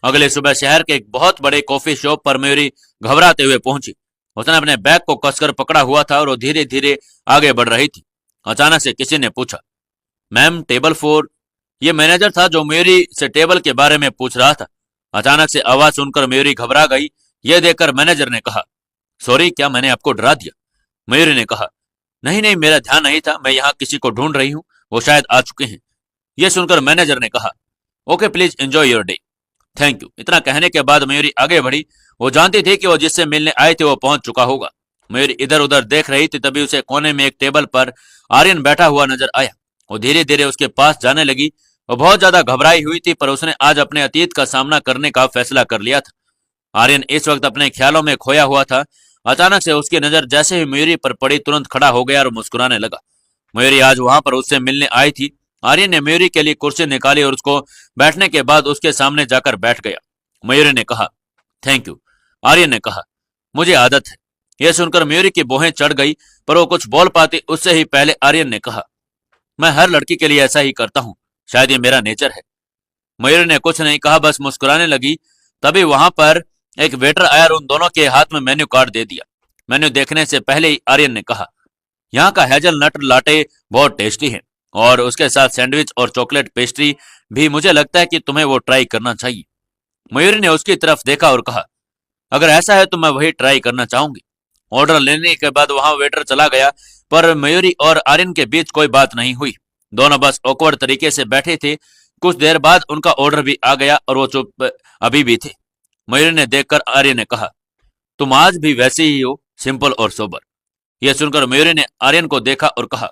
A: अगले सुबह शहर के एक बहुत बड़े कॉफी शॉप पर मयूरी घबराते हुए पहुंची। उसने अपने बैग को कसकर पकड़ा हुआ था और वो धीरे धीरे आगे बढ़ रही थी। अचानक से किसी ने पूछा, मैम टेबल 4। ये मैनेजर था जो मयूरी से टेबल के बारे में पूछ रहा था। अचानक से आवाज सुनकर मयूरी घबरा गई। यह देखकर मैनेजर ने कहा, सॉरी क्या मैंने आपको डरा दिया? मयूरी ने कहा, नहीं नहीं, मेरा ध्यान नहीं था, मैं यहाँ किसी को ढूंढ रही हूँ, वो शायद आ चुके हैं। यह सुनकर मैनेजर ने कहा, okay please enjoy your day, thank you. इतना कहने के बाद मयूरी आगे बढ़ी। वो जानती थी कि वो जिससे मिलने आए थे वो पहुंच चुका होगा। मयूरी इधर उधर देख रही थी, तभी उसे कोने में एक टेबल पर आर्यन बैठा हुआ नजर आया। वो धीरे धीरे उसके पास जाने लगी। वो बहुत ज्यादा घबराई हुई थी, पर उसने आज अपने अतीत का सामना करने का फैसला कर लिया था। आर्यन इस वक्त अपने ख्यालों में खोया हुआ था। अचानक से उसकी नजर जैसे ही मयूरी पर पड़ी, तुरंत खड़ा हो गया और मुस्कुराने लगा। मयूरी आज वहां पर उससे मिलने आई थी। आर्यन ने मयूरी के लिए कुर्सी निकाली और उसको बैठने के बाद उसके सामने जाकर बैठ गया। मयूरी ने कहा, थैंक यू। आर्यन ने कहा, मुझे आदत है। यह सुनकर मयूरी की भौहें चढ़ गई, पर वो कुछ बोल पाती उससे ही पहले आर्यन ने कहा, मैं हर लड़की के लिए ऐसा ही करता हूँ, शायद ये मेरा नेचर है। मयूरी ने कुछ नहीं कहा, बस मुस्कुराने लगी। तभी वहां पर एक वेटर आया और उन दोनों के हाथ में मेन्यू कार्ड दे दिया। मेन्यू देखने से पहले ही आर्यन ने कहा, यहाँ का हेजलनट लाटे बहुत टेस्टी है, और उसके साथ सैंडविच और चॉकलेट पेस्ट्री भी, मुझे लगता है कि तुम्हें वो ट्राई करना चाहिए। मयूरी ने उसकी तरफ देखा और कहा, अगर ऐसा है तो मैं वही ट्राई करना चाहूंगी। ऑर्डर लेने के बाद वहां वेटर चला गया, पर मयूरी और आर्यन के बीच कोई बात नहीं हुई। दोनों बस ऑकवर्ड तरीके से बैठे थे। कुछ देर बाद उनका ऑर्डर भी आ गया और वो चुप अभी भी थे। मयूरी ने देखकर आर्यन ने कहा, तुम आज भी वैसे ही हो, सिंपल और सोबर। यह सुनकर मयूरी ने आर्यन को देखा और कहा,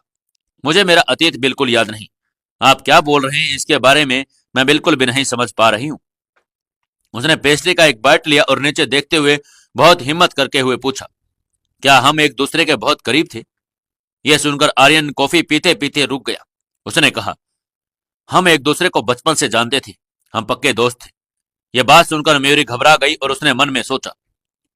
A: मुझे मेरा अतीत बिल्कुल याद नहीं। आप क्या बोल रहे हैं इसके बारे में मैं बिल्कुल भी नहीं समझ पा रही हूँ। उसने पेस्ट्री का एक बाइट लिया और नीचे देखते हुए बहुत हिम्मत करके हुए पूछा, क्या हम एक दूसरे के बहुत करीब थे? यह सुनकर आर्यन कॉफी पीते पीते रुक गया। उसने कहा, हम एक दूसरे को बचपन से जानते थे, हम पक्के दोस्त थे। यह बात सुनकर मयूरी घबरा गई और उसने मन में सोचा,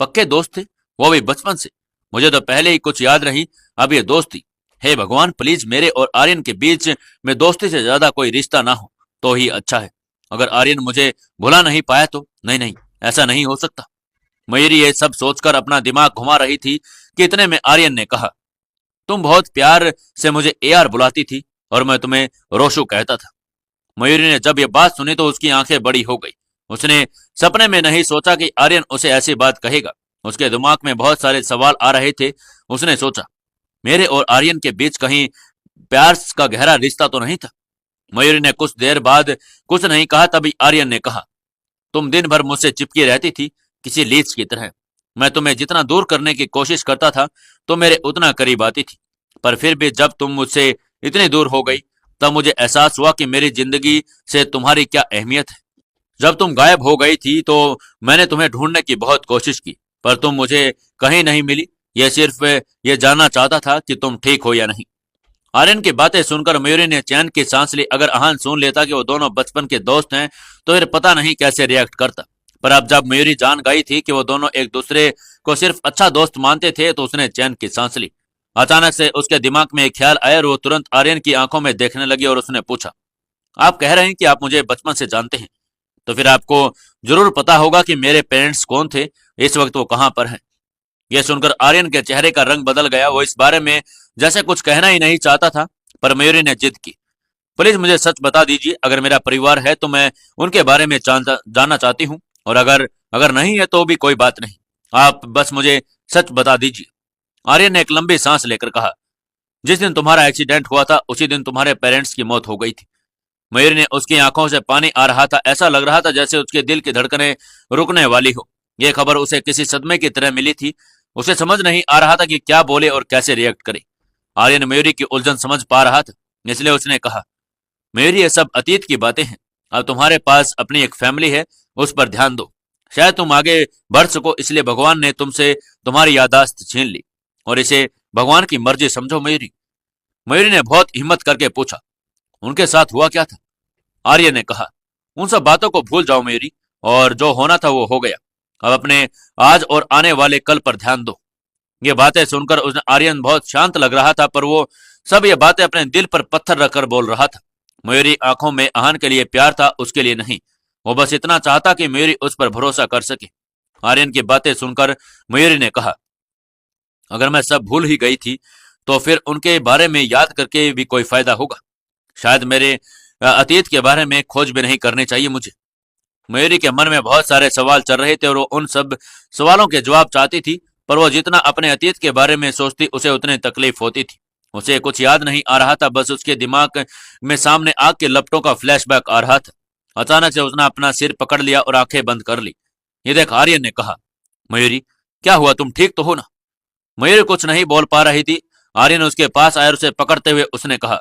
A: पक्के दोस्त थे, वो भी बचपन से? मुझे तो पहले ही कुछ याद रही, अब ये दोस्ती। हे भगवान, प्लीज मेरे और आर्यन के बीच में दोस्ती से ज्यादा कोई रिश्ता ना हो तो ही अच्छा है। अगर आर्यन मुझे भुला नहीं पाया तो? नहीं नहीं, ऐसा नहीं हो सकता। मयूरी ये सब सोचकर अपना दिमाग घुमा रही थी कि इतने में आर्यन ने कहा, तुम बहुत प्यार से मुझे एआर बुलाती थी और मैं तुम्हें रोशु कहता था। मयूरी ने जब ये बात सुनी तो उसकी आंखें बड़ी हो गई। उसने सपने में नहीं सोचा कि आर्यन उसे ऐसी बात कहेगा। उसके दिमाग में बहुत सारे सवाल आ रहे थे। उसने सोचा, मेरे और आर्यन के बीच कहीं प्यार का गहरा रिश्ता तो नहीं था? मयूरी ने कुछ देर बाद कुछ नहीं कहा। तभी आर्यन ने कहा, तुम दिन भर मुझसे चिपकी रहती थी, किसी लीच की तरह। मैं तुम्हें जितना दूर करने की कोशिश करता था तो मेरे उतना करीब आती थी, पर फिर भी जब तुम मुझसे इतनी दूर हो गई तब मुझे एहसास हुआ कि मेरी जिंदगी से तुम्हारी क्या अहमियत है। जब तुम गायब हो गई थी तो मैंने तुम्हें ढूंढने की बहुत कोशिश की, पर तुम मुझे कहीं नहीं मिली। यह सिर्फ ये जानना चाहता था कि तुम ठीक हो या नहीं। आर्यन की बातें सुनकर मयूरी ने चैन की सांस ली। अगर आहान सुन लेता कि वो दोनों बचपन के दोस्त हैं तो फिर पता नहीं कैसे रिएक्ट करता। पर अब जब मयूरी जान गई थी कि वो दोनों एक दूसरे को सिर्फ अच्छा दोस्त मानते थे तो उसने चैन की सांस ली। अचानक से उसके दिमाग में एक ख्याल आया और वो तुरंत आर्यन की आंखों में देखने लगी और उसने पूछा, आप कह रहे हैं कि आप मुझे बचपन से जानते हैं, तो फिर आपको जरूर पता होगा कि मेरे पेरेंट्स कौन थे, इस वक्त वो कहां पर हैं? यह सुनकर आर्यन के चेहरे का रंग बदल गया। वो इस बारे में जैसे कुछ कहना ही नहीं चाहता था, पर मयूरी ने जिद की, प्लीज मुझे सच बता दीजिए। अगर मेरा परिवार है तो मैं उनके बारे में जानना चाहती हूँ, और अगर अगर नहीं है तो भी कोई बात नहीं, आप बस मुझे सच बता दीजिए। आर्यन ने एक लंबी सांस लेकर कहा, जिस दिन तुम्हारा एक्सीडेंट हुआ था उसी दिन तुम्हारे पेरेंट्स की मौत हो गई थी। मयूरी ने उसकी आंखों से पानी आ रहा था। ऐसा लग रहा था जैसे उसके दिल की धड़कनें रुकने वाली हो। यह खबर उसे किसी सदमे की तरह मिली थी। उसे समझ नहीं आ रहा था कि क्या बोले और कैसे रिएक्ट करे। आर्यन मयूरी की उलझन समझ पा रहा था, इसलिए उसने कहा, मयूरी ये सब अतीत की बातें हैं, अब तुम्हारे पास अपनी एक फैमिली है, उस पर ध्यान दो। शायद तुम आगे बढ़ सको, इसलिए भगवान ने तुमसे तुम्हारी याददाश्त छीन ली, और इसे भगवान की मर्जी समझो। मयूरी मयूरी ने बहुत हिम्मत करके पूछा, उनके साथ हुआ क्या था? आर्य ने कहा, उन सब बातों को भूल जाओ मयूरी, और जो होना था वो हो गया। अब अपने आज और आने वाले कल पर ध्यान दो। ये बातें सुनकर उसने आर्यन बहुत शांत लग रहा था, पर वो सब ये बातें अपने दिल पर पत्थर रखकर बोल रहा था। मयूरी आंखों में आहान के लिए प्यार था, उसके लिए नहीं। वो बस इतना चाहता कि मयूरी उस पर भरोसा कर सके। आर्यन की बातें सुनकर मयूरी ने कहा, अगर मैं सब भूल ही गई थी तो फिर उनके बारे में याद करके भी कोई फायदा होगा? शायद मेरे अतीत के बारे में खोज भी नहीं करनी चाहिए मुझे। मयूरी के मन में बहुत सारे सवाल चल रहे थे और वो उन सब सवालों के जवाब चाहती थी, पर वो जितना अपने अतीत के बारे में सोचती उसे उतनी तकलीफ होती थी। उसे कुछ याद नहीं आ रहा था, बस उसके दिमाग में सामने आग के लपटों का फ्लैशबैक आ रहा था। अचानक से उसने अपना सिर पकड़ लिया और आंखें बंद कर ली। ये देख आर्यन ने कहा, मयूरी क्या हुआ, तुम ठीक तो हो ना? मयूरी कुछ नहीं बोल पा रही थी। आर्यन उसके पास आया और उसे पकड़ते हुए उसने कहा,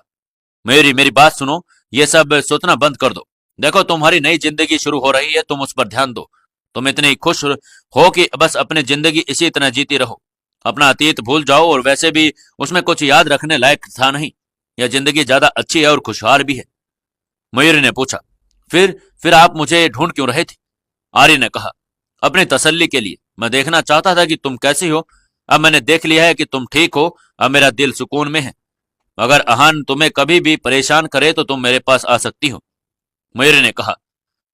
A: मयूरी मेरी बात सुनो, ये सब सोचना बंद कर दो। देखो तुम्हारी नई जिंदगी शुरू हो रही है, तुम उस पर ध्यान दो। तुम इतनी खुश हो कि बस अपनी जिंदगी इसी तरह जीती रहो। अपना अतीत भूल जाओ, और वैसे भी उसमें कुछ याद रखने लायक था नहीं। यह जिंदगी ज्यादा अच्छी है और खुशहाल भी है। मयूरी ने पूछा, फिर आप मुझे ढूंढ क्यों रहे थे? आर्यन ने कहा, अपनी तसल्ली के लिए। मैं देखना चाहता था कि तुम कैसी हो। अब मैंने देख लिया है कि तुम ठीक हो। अब मेरा दिल सुकून में है। अगर अहान तुम्हें कभी भी परेशान करे तो तुम मेरे पास आ सकती हो। मयूरी ने कहा,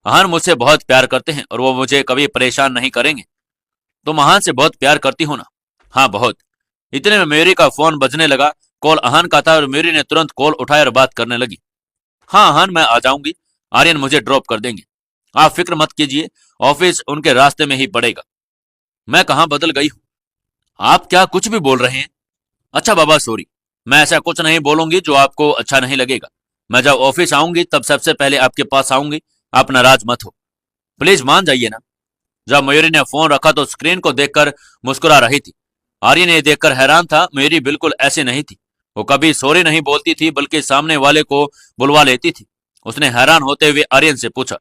A: अहान मुझसे बहुत प्यार करते हैं और वो मुझे कभी परेशान नहीं करेंगे। तुम अहान से बहुत प्यार करती हो ना? हाँ, बहुत। इतने में मयूरी का फोन बजने लगा। कॉल अहान का था और मयूरी ने तुरंत कॉल उठाया और बात करने लगी। हाँ अहान, मैं आ जाऊंगी। आर्यन मुझे ड्रॉप कर देंगे। आप फिक्र मत कीजिए, ऑफिस उनके रास्ते में ही पड़ेगा। मैं कहाँ बदल गई हूँ? आप क्या कुछ भी बोल रहे हैं? अच्छा बाबा, सॉरी। मैं ऐसा कुछ नहीं बोलूंगी जो आपको अच्छा नहीं लगेगा। मैं जब ऑफिस आऊंगी तब सबसे पहले आपके पास आऊंगी। आप नाराज मत हो, प्लीज मान जाइए ना। जब मयूरी ने फोन रखा तो स्क्रीन को देखकर मुस्कुरा रही थी। आर्यन ये देखकर हैरान था। मयूरी बिल्कुल ऐसे नहीं थी। वो कभी सॉरी नहीं बोलती थी, बल्कि सामने वाले को बुलवा लेती थी। उसने हैरान होते हुए आर्यन से पूछा,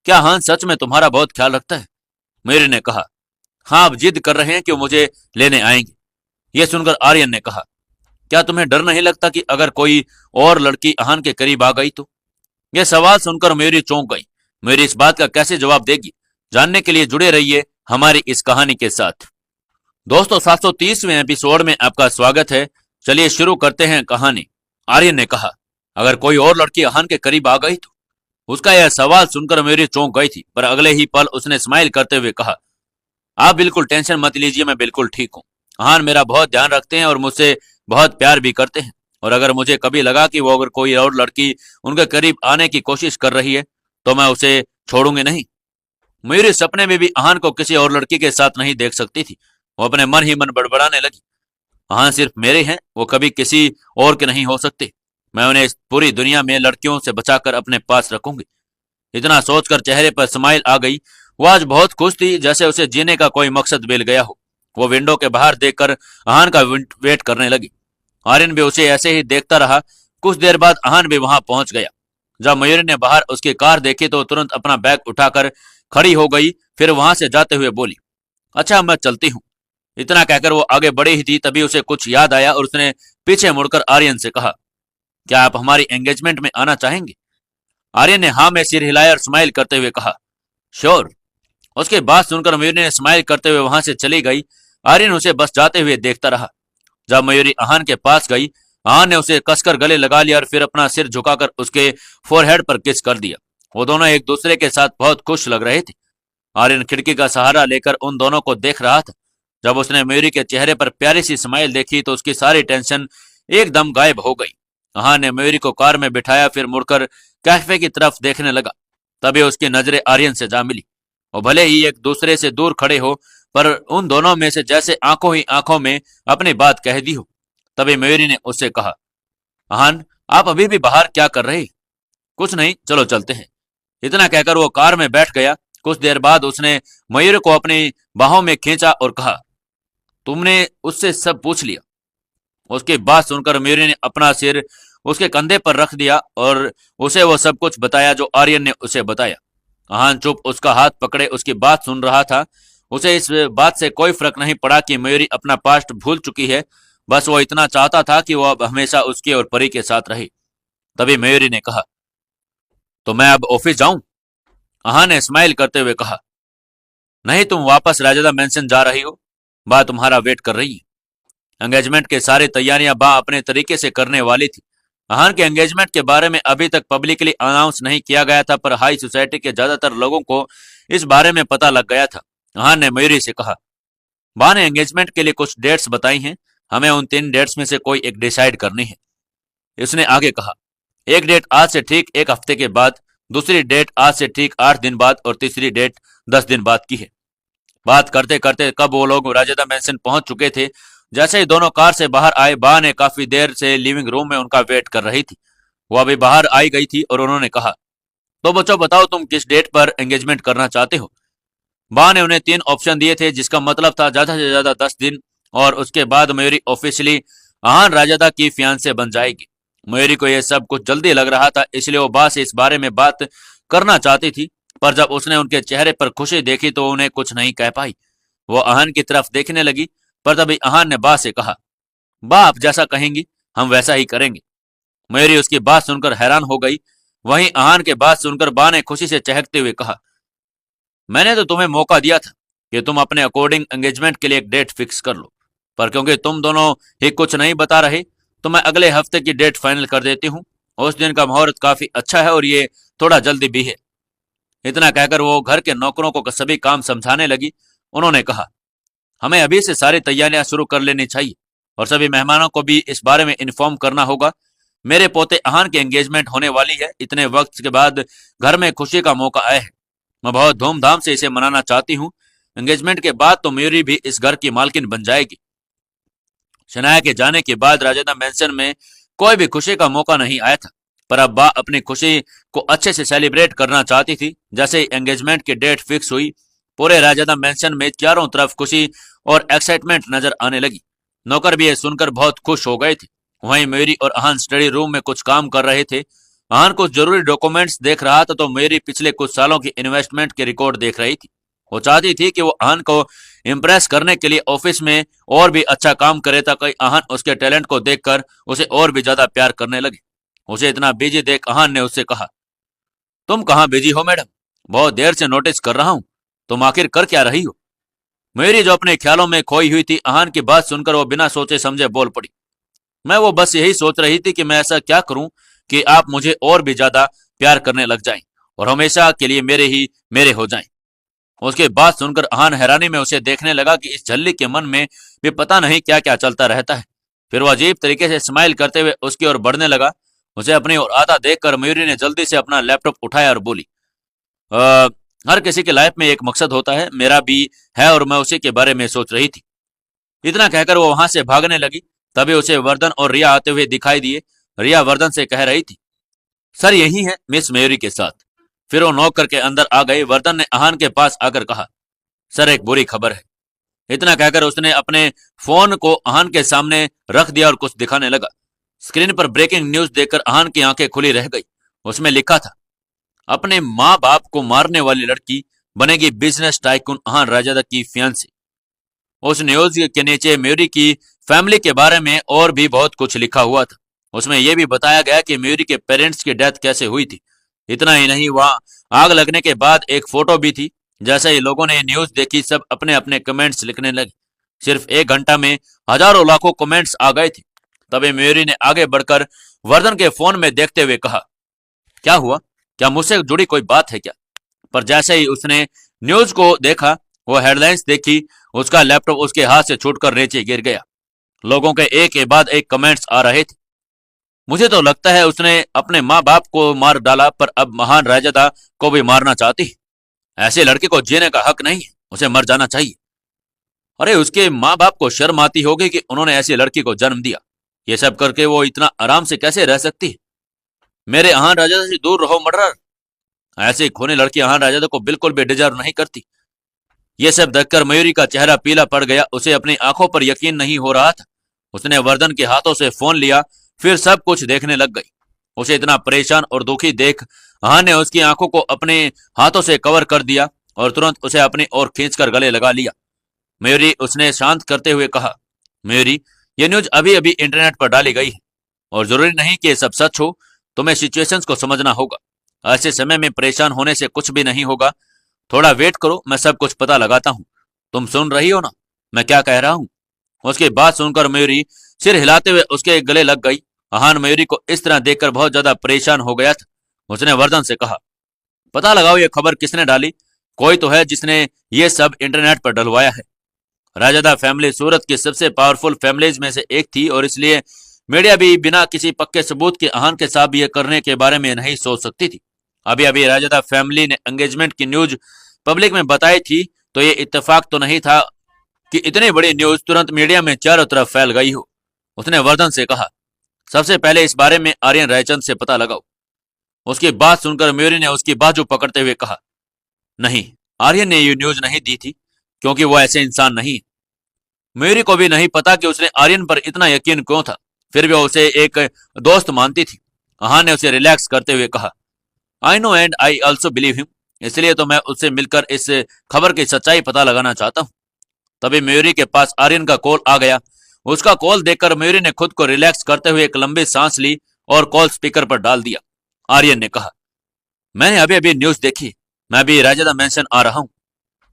A: क्या हाँ सच में तुम्हारा बहुत ख्याल रखता है? मयूरी ने कहा, हाँ, आप जिद कर रहे हैं कि वो मुझे लेने आएंगे। यह सुनकर आर्यन ने कहा, क्या तुम्हें डर नहीं लगता कि अगर कोई और लड़की अहान के करीब आ गई तो? यह सवाल सुनकर मयूरी चौंक गई। मयूरी इस बात का कैसे जवाब देगी? जानने के लिए जुड़े रहिए हमारी इस कहानी के साथ। दोस्तों, 730वें एपिसोड में आपका स्वागत है। चलिए शुरू करते हैं कहानी। आर्यन ने कहा, अगर कोई और लड़की अहान के करीब आ गई तो? उसका यह सवाल सुनकर मयूरी चौंक गई थी, पर अगले ही पल उसने स्माइल करते हुए कहा, आप बिल्कुल टेंशन मत लीजिए, मैं बिल्कुल ठीक हूँ। अहान मेरा बहुत ध्यान रखते हैं और मुझसे बहुत प्यार भी करते हैं। और अगर मुझे कभी लगा कि वो अगर कोई और लड़की उनके करीब आने की कोशिश कर रही है तो मैं उसे छोड़ूंगी नहीं। मयूरी सपने में भी अहान को किसी और लड़की के साथ नहीं देख सकती थी। वो अपने मन ही मन बड़बड़ाने लगी, अहान सिर्फ मेरे हैं, वो कभी किसी और के नहीं हो सकते। मैं उन्हें इस पूरी दुनिया में लड़कियों से बचाकर अपने पास रखूंगी। इतना सोचकर चेहरे पर स्माइल आ गई। वो आज बहुत खुश थी, जैसे उसे जीने का कोई मकसद मिल गया हो। वो विंडो के बाहर देखकर अहान का वेट करने लगी। आर्यन भी उसे ऐसे ही देखता रहा। कुछ देर बाद अहान भी वहां पहुंच गया। जब मयूरी ने बाहर उसकी कार देखी तो तुरंत अपना बैग उठाकर खड़ी हो गई। फिर वहां से जाते हुए बोली, अच्छा मैं चलती हूँ। इतना कहकर वो आगे बढ़ी ही थी, तभी उसे कुछ याद आया और उसने पीछे मुड़कर आर्यन से कहा, क्या आप हमारी एंगेजमेंट में आना चाहेंगे? आर्यन ने हाँ में सिर हिलाया और स्माइल करते हुए कहा, श्योर। उसके बात सुनकर मयूरी ने स्माइल करते हुए वहां से चली गई। आर्यन उसे बस जाते हुए देखता रहा। जब मयूरी अहान के पास गई, अहान ने उसे कसकर गले लगा लिया और फिर अपना सिर झुकाकर उसके फोरहेड पर किस कर दिया। वो दोनों एक दूसरे के साथ बहुत खुश लग रहे थे। आर्यन खिड़की का सहारा लेकर उन दोनों को देख रहा था। जब उसने मयूरी के चेहरे पर प्यारी सी स्माइल देखी तो उसकी सारी टेंशन एकदम गायब हो गई। अहान ने मयूरी को कार में बिठाया, फिर मुड़कर कैफे की तरफ देखने लगा। तभी उसकी नजरें आर्यन से जा मिली। और भले ही एक दूसरे से दूर खड़े हो, पर उन दोनों में से जैसे आंखों ही आंखों में अपनी बात कह दी हो। तभी मयूरी ने उससे कहा, अहान आप अभी भी बाहर क्या कर रहे? कुछ नहीं, चलो चलते हैं। इतना कहकर वो कार में बैठ गया। कुछ देर बाद उसने मयूरी को अपनी बाहों में खींचा और कहा, तुमने उससे सब पूछ लिया? उसकी बात सुनकर मयूरी ने अपना सिर उसके कंधे पर रख दिया और उसे वो सब कुछ बताया जो आर्यन ने उसे बताया। अहान चुप उसका हाथ पकड़े उसकी बात सुन रहा था। उसे इस बात से कोई फर्क नहीं पड़ा कि मयूरी अपना पास्ट भूल चुकी है। बस वो इतना चाहता था कि वो अब हमेशा उसके और परी के साथ रहे। तभी मयूरी ने कहा, तो मैं अब ऑफिस जाऊं? अहान ने स्माइल करते हुए कहा, नहीं, तुम वापस राजदा मेंशन जा रही हो। बा तुम्हारा वेट कर रही है। एंगेजमेंट के सारी तैयारियां बा अपने तरीके से करने वाली थी। अहान के एंगेजमेंट के बारे में अभी तक पब्लिकली अनाउंस नहीं किया गया था, पर हाई सोसाइटी के ज्यादातर लोगों को इस बारे में पता लग गया था। अहान ने मयूरी से कहा, बा ने एंगेजमेंट के लिए कुछ डेट्स बताई हैं। हमें उन 3 डेट्स में से कोई एक डिसाइड करनी है। इसने आगे कहा, एक डेट आज से ठीक 1 हफ्ते के बाद, दूसरी डेट आज से ठीक 8 दिन बाद और तीसरी डेट 10 दिन बाद की है। बात करते करते कब वो लोग राजदा मेंशन पहुंच चुके थे। जैसे ही दोनों कार से बाहर आए, बा ने काफी देर से लिविंग रूम में उनका वेट कर रही थी। वो अभी बाहर आई गई थी और उन्होंने कहा, तो बच्चों बताओ तुम किस डेट पर एंगेजमेंट करना चाहते हो? बा ने उन्हें 3 ऑप्शन दिए थे, जिसका मतलब था ज्यादा से ज्यादा 10 दिन, और उसके बाद मयूरी ऑफिशियली अहान राजदा की फियांसे बन जाएगी। मयूरी को यह सब कुछ जल्दी लग रहा था, इसलिए वो बा से इस बारे में बात करना चाहती थी, पर जब उसने उनके चेहरे पर खुशी देखी तो उन्हें कुछ नहीं कह पाई। वो अहान की तरफ देखने लगी, पर तभी अहान ने बा से कहा, बा आप जैसा कहेंगी हम वैसा ही करेंगे। मयूरी उसकी बात सुनकर हैरान हो गई। वहीं अहान के बात सुनकर बा ने खुशी से चहकते हुए कहा, मैंने तो तुम्हें मौका दिया था कि तुम अपने अकॉर्डिंग एंगेजमेंट के लिए एक डेट फिक्स कर लो, पर क्योंकि तुम दोनों ही कुछ नहीं बता रहे तो मैं अगले हफ्ते की डेट फाइनल कर देती हूँ। उस दिन का मुहूर्त काफी अच्छा है और ये थोड़ा जल्दी भी है। इतना कहकर वो घर के नौकरों को सभी काम समझाने लगी। उन्होंने कहा, हमें अभी से सारी तैयारियां शुरू कर लेनी चाहिए और सभी मेहमानों को भी इस बारे में इन्फॉर्म करना होगा। मेरे पोते अहान की एंगेजमेंट होने वाली है। इतने वक्त के बाद घर में खुशी का मौका आया है। मैं बहुत धूमधाम से इसे मनाना चाहती हूँ। एंगेजमेंट के बाद तो मयूरी भी इस घर की मालकिन बन जाएगी। शनाया के जाने के बाद राजादा मैंशन में कोई भी खुशी का मौका नहीं आया था, पर अब बा अपनी खुशी को अच्छे से सेलिब्रेट करना चाहती थी। जैसे ही एंगेजमेंट की डेट फिक्स हुई, पूरे राजादा मैंशन में चारों तरफ खुशी और एक्साइटमेंट नजर आने लगी। नौकर भी ये सुनकर बहुत खुश हो गए थे। वहीं मयूरी और अहान स्टडी रूम में कुछ काम कर रहे थे। अहान कुछ जरूरी डॉक्यूमेंट्स देख रहा था तो मयूरी पिछले कुछ सालों की इन्वेस्टमेंट के रिकॉर्ड देख रही थी। वो चाहती थी कि वो अहान को इम्प्रेस करने के लिए ऑफिस में और भी अच्छा काम करे ताकि अहान उसके टैलेंट को देखकर उसे और भी ज्यादा प्यार करने लगे। उसे इतना बिजी देख अहान ने उससे कहा, तुम कहाँ बिजी हो मैडम? बहुत देर से नोटिस कर रहा हूँ। तुम आखिर कर क्या रही हो? मयूरी जो अपने ख्यालों में खोई हुई थी, अहान की बात सुनकर वो बिना सोचे समझे बोल पड़ी, मैं वो बस यही सोच रही थी कि मैं ऐसा क्या करूं कि आप मुझे और भी ज्यादा प्यार करने लग जाएं और हमेशा के लिए मेरे ही मेरे हो जाएं। उसके बात सुनकर अहान हैरानी में उसे देखने लगा कि इस झल्ली के मन में भी पता नहीं क्या क्या चलता रहता है। फिर वो अजीब तरीके से स्माइल करते हुए उसकी ओर बढ़ने लगा। उसे अपनी ओर आता देखकर मयूरी ने जल्दी से अपना लैपटॉप उठाया और बोली, हर किसी की लाइफ में एक मकसद होता है, मेरा भी है और मैं उसी के बारे में सोच रही थी। इतना कहकर वो वहां से भागने लगी। तभी उसे वर्धन और रिया आते हुए दिखाई दिए। रिया वर्धन से कह रही थी, सर यही है मिस मयूरी के साथ। फिर वो नॉक करके अंदर आ गए। वर्धन ने अहान के पास आकर कहा, सर एक बुरी खबर है। इतना कहकर उसने अपने फोन को अहान के सामने रख दिया और कुछ दिखाने लगा। स्क्रीन पर ब्रेकिंग न्यूज देखकर अहान की आंखें खुली रह गई। उसमें लिखा था, अपने माँ बाप को मारने वाली लड़की बनेगी बिजनेस टाइकून अहान राजादा की फियांसी। उस न्यूज के नीचे मयूरी की फैमिली के बारे में और भी बहुत कुछ लिखा हुआ था। उसमें यह भी बताया गया कि मयूरी के पेरेंट्स की डेथ कैसे हुई थी। इतना ही नहीं, वहां आग लगने के बाद एक फोटो भी थी। जैसे ही लोगों ने न्यूज देखी, सब अपने अपने कमेंट्स लिखने लगे। सिर्फ एक घंटा में हजारों लाखों कमेंट्स आ गए थे। तभी मयूरी ने आगे बढ़कर वर्धन के फोन में देखते हुए कहा, क्या हुआ? क्या मुझसे जुड़ी कोई बात है क्या? पर जैसे ही उसने न्यूज को देखा, वो हेडलाइंस देखी, उसका लैपटॉप उसके हाथ से छूटकर नीचे गिर गया। लोगों के एक के बाद एक कमेंट्स आ रहे थे, मुझे तो लगता है उसने अपने माँ बाप को मार डाला, पर अब महान राजादा को भी मारना चाहती है। ऐसे लड़के को जीने का हक नहीं है, उसे मर जाना चाहिए। अरे उसके माँ बाप को शर्म आती होगी कि उन्होंने ऐसी लड़की को जन्म दिया। ये सब करके वो इतना आराम से कैसे रह सकती है? मेरे अहान राजादा से दूर रहो मर्डरर। ऐसी खूनी लड़की अहान राजादा को बिल्कुल भी डिजर्व नहीं करती। ये सब देखकर मयूरी का चेहरा पीला पड़ गया। उसे अपनी आंखों पर यकीन नहीं हो रहा था। उसने वर्धन के हाथों से फोन लिया, फिर सब कुछ देखने लग गई। उसे इतना परेशान और दुखी देख अहान ने उसकी आंखों को अपने हाथों से कवर कर दिया और तुरंत उसे अपनी ओर खींचकर गले लगा लिया। मयूरी, उसने शांत करते हुए कहा, मयूरी ये न्यूज अभी अभी इंटरनेट पर डाली गई है और जरूरी नहीं कि ये सब सच हो। तुम्हें सिचुएशंस को समझना होगा। ऐसे समय में परेशान होने से कुछ भी नहीं होगा। थोड़ा वेट करो, मैं सब कुछ पता लगाता हूँ। तुम सुन रही हो ना मैं क्या कह रहा हूँ? उसकी बात सुनकर मयूरी सिर हिलाते हुए उसके गले लग गई। अहान मयूरी को इस तरह देखकर बहुत ज्यादा परेशान हो गया था। उसने वर्धन से कहा, पता लगाओ ये खबर किसने डाली। कोई तो है जिसने ये सब इंटरनेट पर डलवाया है। राजादा फैमिली सूरत की सबसे पावरफुल फैमिलीज में से एक थी और इसलिए मीडिया भी बिना किसी पक्के सबूत के अहान के साथ ये करने के बारे में नहीं सोच सकती थी। अभी अभी राजादा फैमिली ने एंगेजमेंट की न्यूज पब्लिक में बताई थी, तो ये इत्तेफाक तो नहीं था कि इतनी बड़ी न्यूज तुरंत मीडिया में चारों तरफ फैल गई हो। उसने वर्धन से कहा, सबसे पहले इस बारे में आर्यन रायचंद से पता लगाओ। उसकी बात सुनकर मयूरी ने उसकी बाजू पकड़ते हुए कहा, नहीं, आर्यन ने ये न्यूज नहीं दी थी क्योंकि वो ऐसे इंसान नहीं है। मयूरी को भी नहीं पता कि उसने आर्यन पर इतना यकीन क्यों था। फिर भी वो उसे एक दोस्त मानती थी। अहान ने उसे रिलैक्स करते हुए कहा, I know and I also believe him. इसलिए तो मैं उससे मिलकर इस खबर की सच्चाई पता लगाना चाहता हूँ। तभी मयूरी के पास आर्यन का कॉल आ गया। उसका कॉल देखकर मयूरी ने खुद को रिलैक्स करते हुए एक लंबी सांस ली और कॉल स्पीकर पर डाल दिया। आर्यन ने कहा, मैंने अभी अभी न्यूज देखी, मैं भी राजदा मेंशन आ रहा हूँ।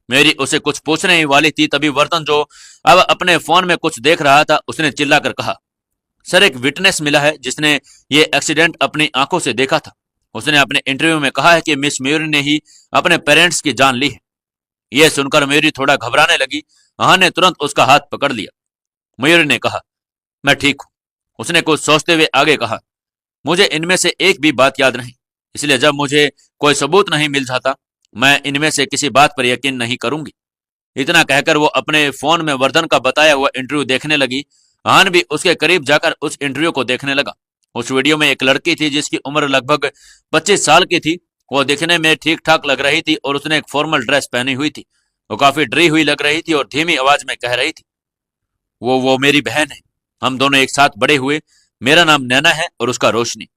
A: मेरी उसे कुछ पूछने ही वाली थी, तभी वर्धन, जो अब अपने फोन में कुछ देख रहा था, उसने चिल्लाकर कहा, सर एक विटनेस मिला है जिसने ये एक्सीडेंट अपनी आंखों से देखा था। उसने अपने इंटरव्यू में कहा है कि मिस मयूरी ने ही अपने पेरेंट्स की जान ली है। यह सुनकर मयूरी थोड़ा घबराने लगी। अहान ने तुरंत उसका हाथ पकड़ लिया। मयूरी ने कहा, मैं ठीक हूं। उसने कुछ सोचते हुए आगे कहा, मुझे इनमें से एक भी बात याद नहीं, इसलिए जब मुझे कोई सबूत नहीं मिल जाता, मैं इनमें से किसी बात पर यकीन नहीं करूंगी। इतना कहकर वो अपने फोन में वर्धन का बताया हुआ इंटरव्यू देखने लगी। अहान भी उसके करीब जाकर उस इंटरव्यू को देखने लगा। उस वीडियो में एक लड़की थी जिसकी उम्र लगभग 25 साल की थी। वो दिखने में ठीक ठाक लग रही थी और उसने एक फॉर्मल ड्रेस पहनी हुई थी। वो काफी डरी हुई लग रही थी और धीमी आवाज में कह रही थी, वो मेरी बहन है, हम दोनों एक साथ बड़े हुए, मेरा नाम नैना है और उसका रोशनी।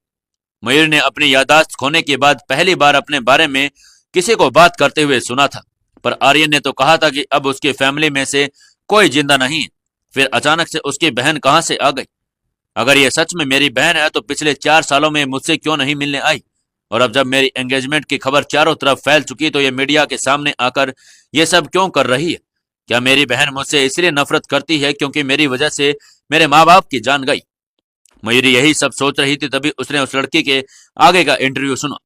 A: मयूर ने अपनी यादाश्त खोने के बाद पहली बार अपने बारे में किसी को बात करते हुए सुना था, पर आर्यन ने तो कहा था कि अब उसकी फैमिली में से कोई जिंदा नहीं है। फिर अचानक से उसकी बहन कहां से आ गई? अगर ये सच में मेरी बहन है तो पिछले 4 सालों में मुझसे क्यों नहीं मिलने आई? और अब जब मेरी एंगेजमेंट की खबर चारों तरफ फैल चुकी तो ये मीडिया के सामने आकर ये सब क्यों कर रही है? क्या मेरी बहन मुझसे इसलिए नफरत करती है क्योंकि मेरी वजह से मेरे माँ बाप की जान गई? मयूरी यही सब सोच रही थी, तभी उसने उस लड़की के आगे का इंटरव्यू सुना।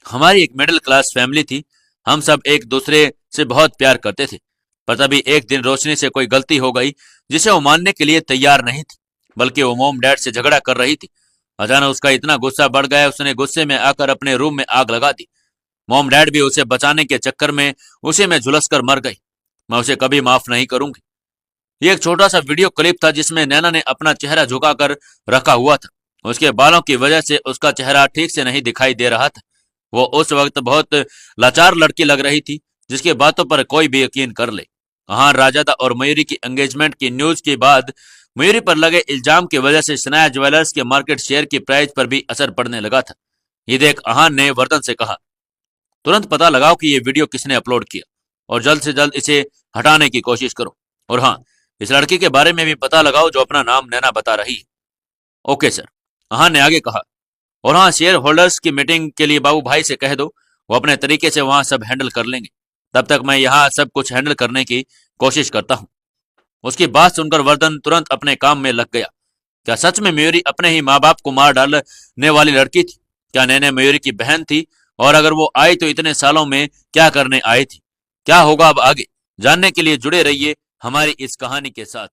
A: हमारी एक मिडिल क्लास फैमिली थी, हम सब एक दूसरे से बहुत प्यार करते थे, पर तभी एक दिन रोशनी से कोई गलती हो गई जिसे वो मानने के लिए तैयार नहीं थी, बल्कि वो मॉम डैड से झगड़ा कर रही थी। अचानक उसका इतना गुस्सा बढ़ गया, उसने गुस्से में आकर अपने रूम में आग लगा दी। मॉम डैड भी उसे बचाने के चक्कर में उसी में झुलस कर मर गई। मैं उसे कभी माफ नहीं करूंगी। ये एक छोटा सा वीडियो क्लिप था जिसमें नैना ने अपना चेहरा झुकाकर रखा हुआ था। उसके बालों की वजह से उसका चेहरा ठीक से नहीं दिखाई दे रहा था। वो उस वक्त बहुत लाचार लड़की लग रही थी जिसकी बातों पर कोई भी यकीन कर ले। हाँ, राजादा और मयूरी की एंगेजमेंट की न्यूज के बाद मयूरी पर लगे इल्जाम की वजह से शनाया ज्वेलर्स के मार्केट शेयर की प्राइस पर भी असर पड़ने लगा था। ये देख अहान ने वर्धन से कहा, तुरंत पता लगाओ कि ये वीडियो किसने अपलोड किया और जल्द से जल्द इसे हटाने की कोशिश करो। और हाँ, इस लड़की के बारे में भी पता लगाओ जो अपना नाम नैना बता रही है। ओके सर, अहान ने आगे कहा। और हाँ, शेयर होल्डर्स की मीटिंग के लिए बाबू भाई से कह दो, वो अपने तरीके से वहां सब हैंडल कर लेंगे। तब तक मैं यहाँ सब कुछ हैंडल करने की कोशिश करता हूँ। उसकी बात सुनकर वर्धन तुरंत अपने काम में लग गया। क्या सच में मयूरी अपने ही माँ बाप को मार डालने वाली लड़की थी? क्या नैना मयूरी की बहन थी? और अगर वो आई तो इतने सालों में क्या करने आई थी? क्या होगा अब आगे? जानने के लिए जुड़े रहिए हमारी इस कहानी के साथ।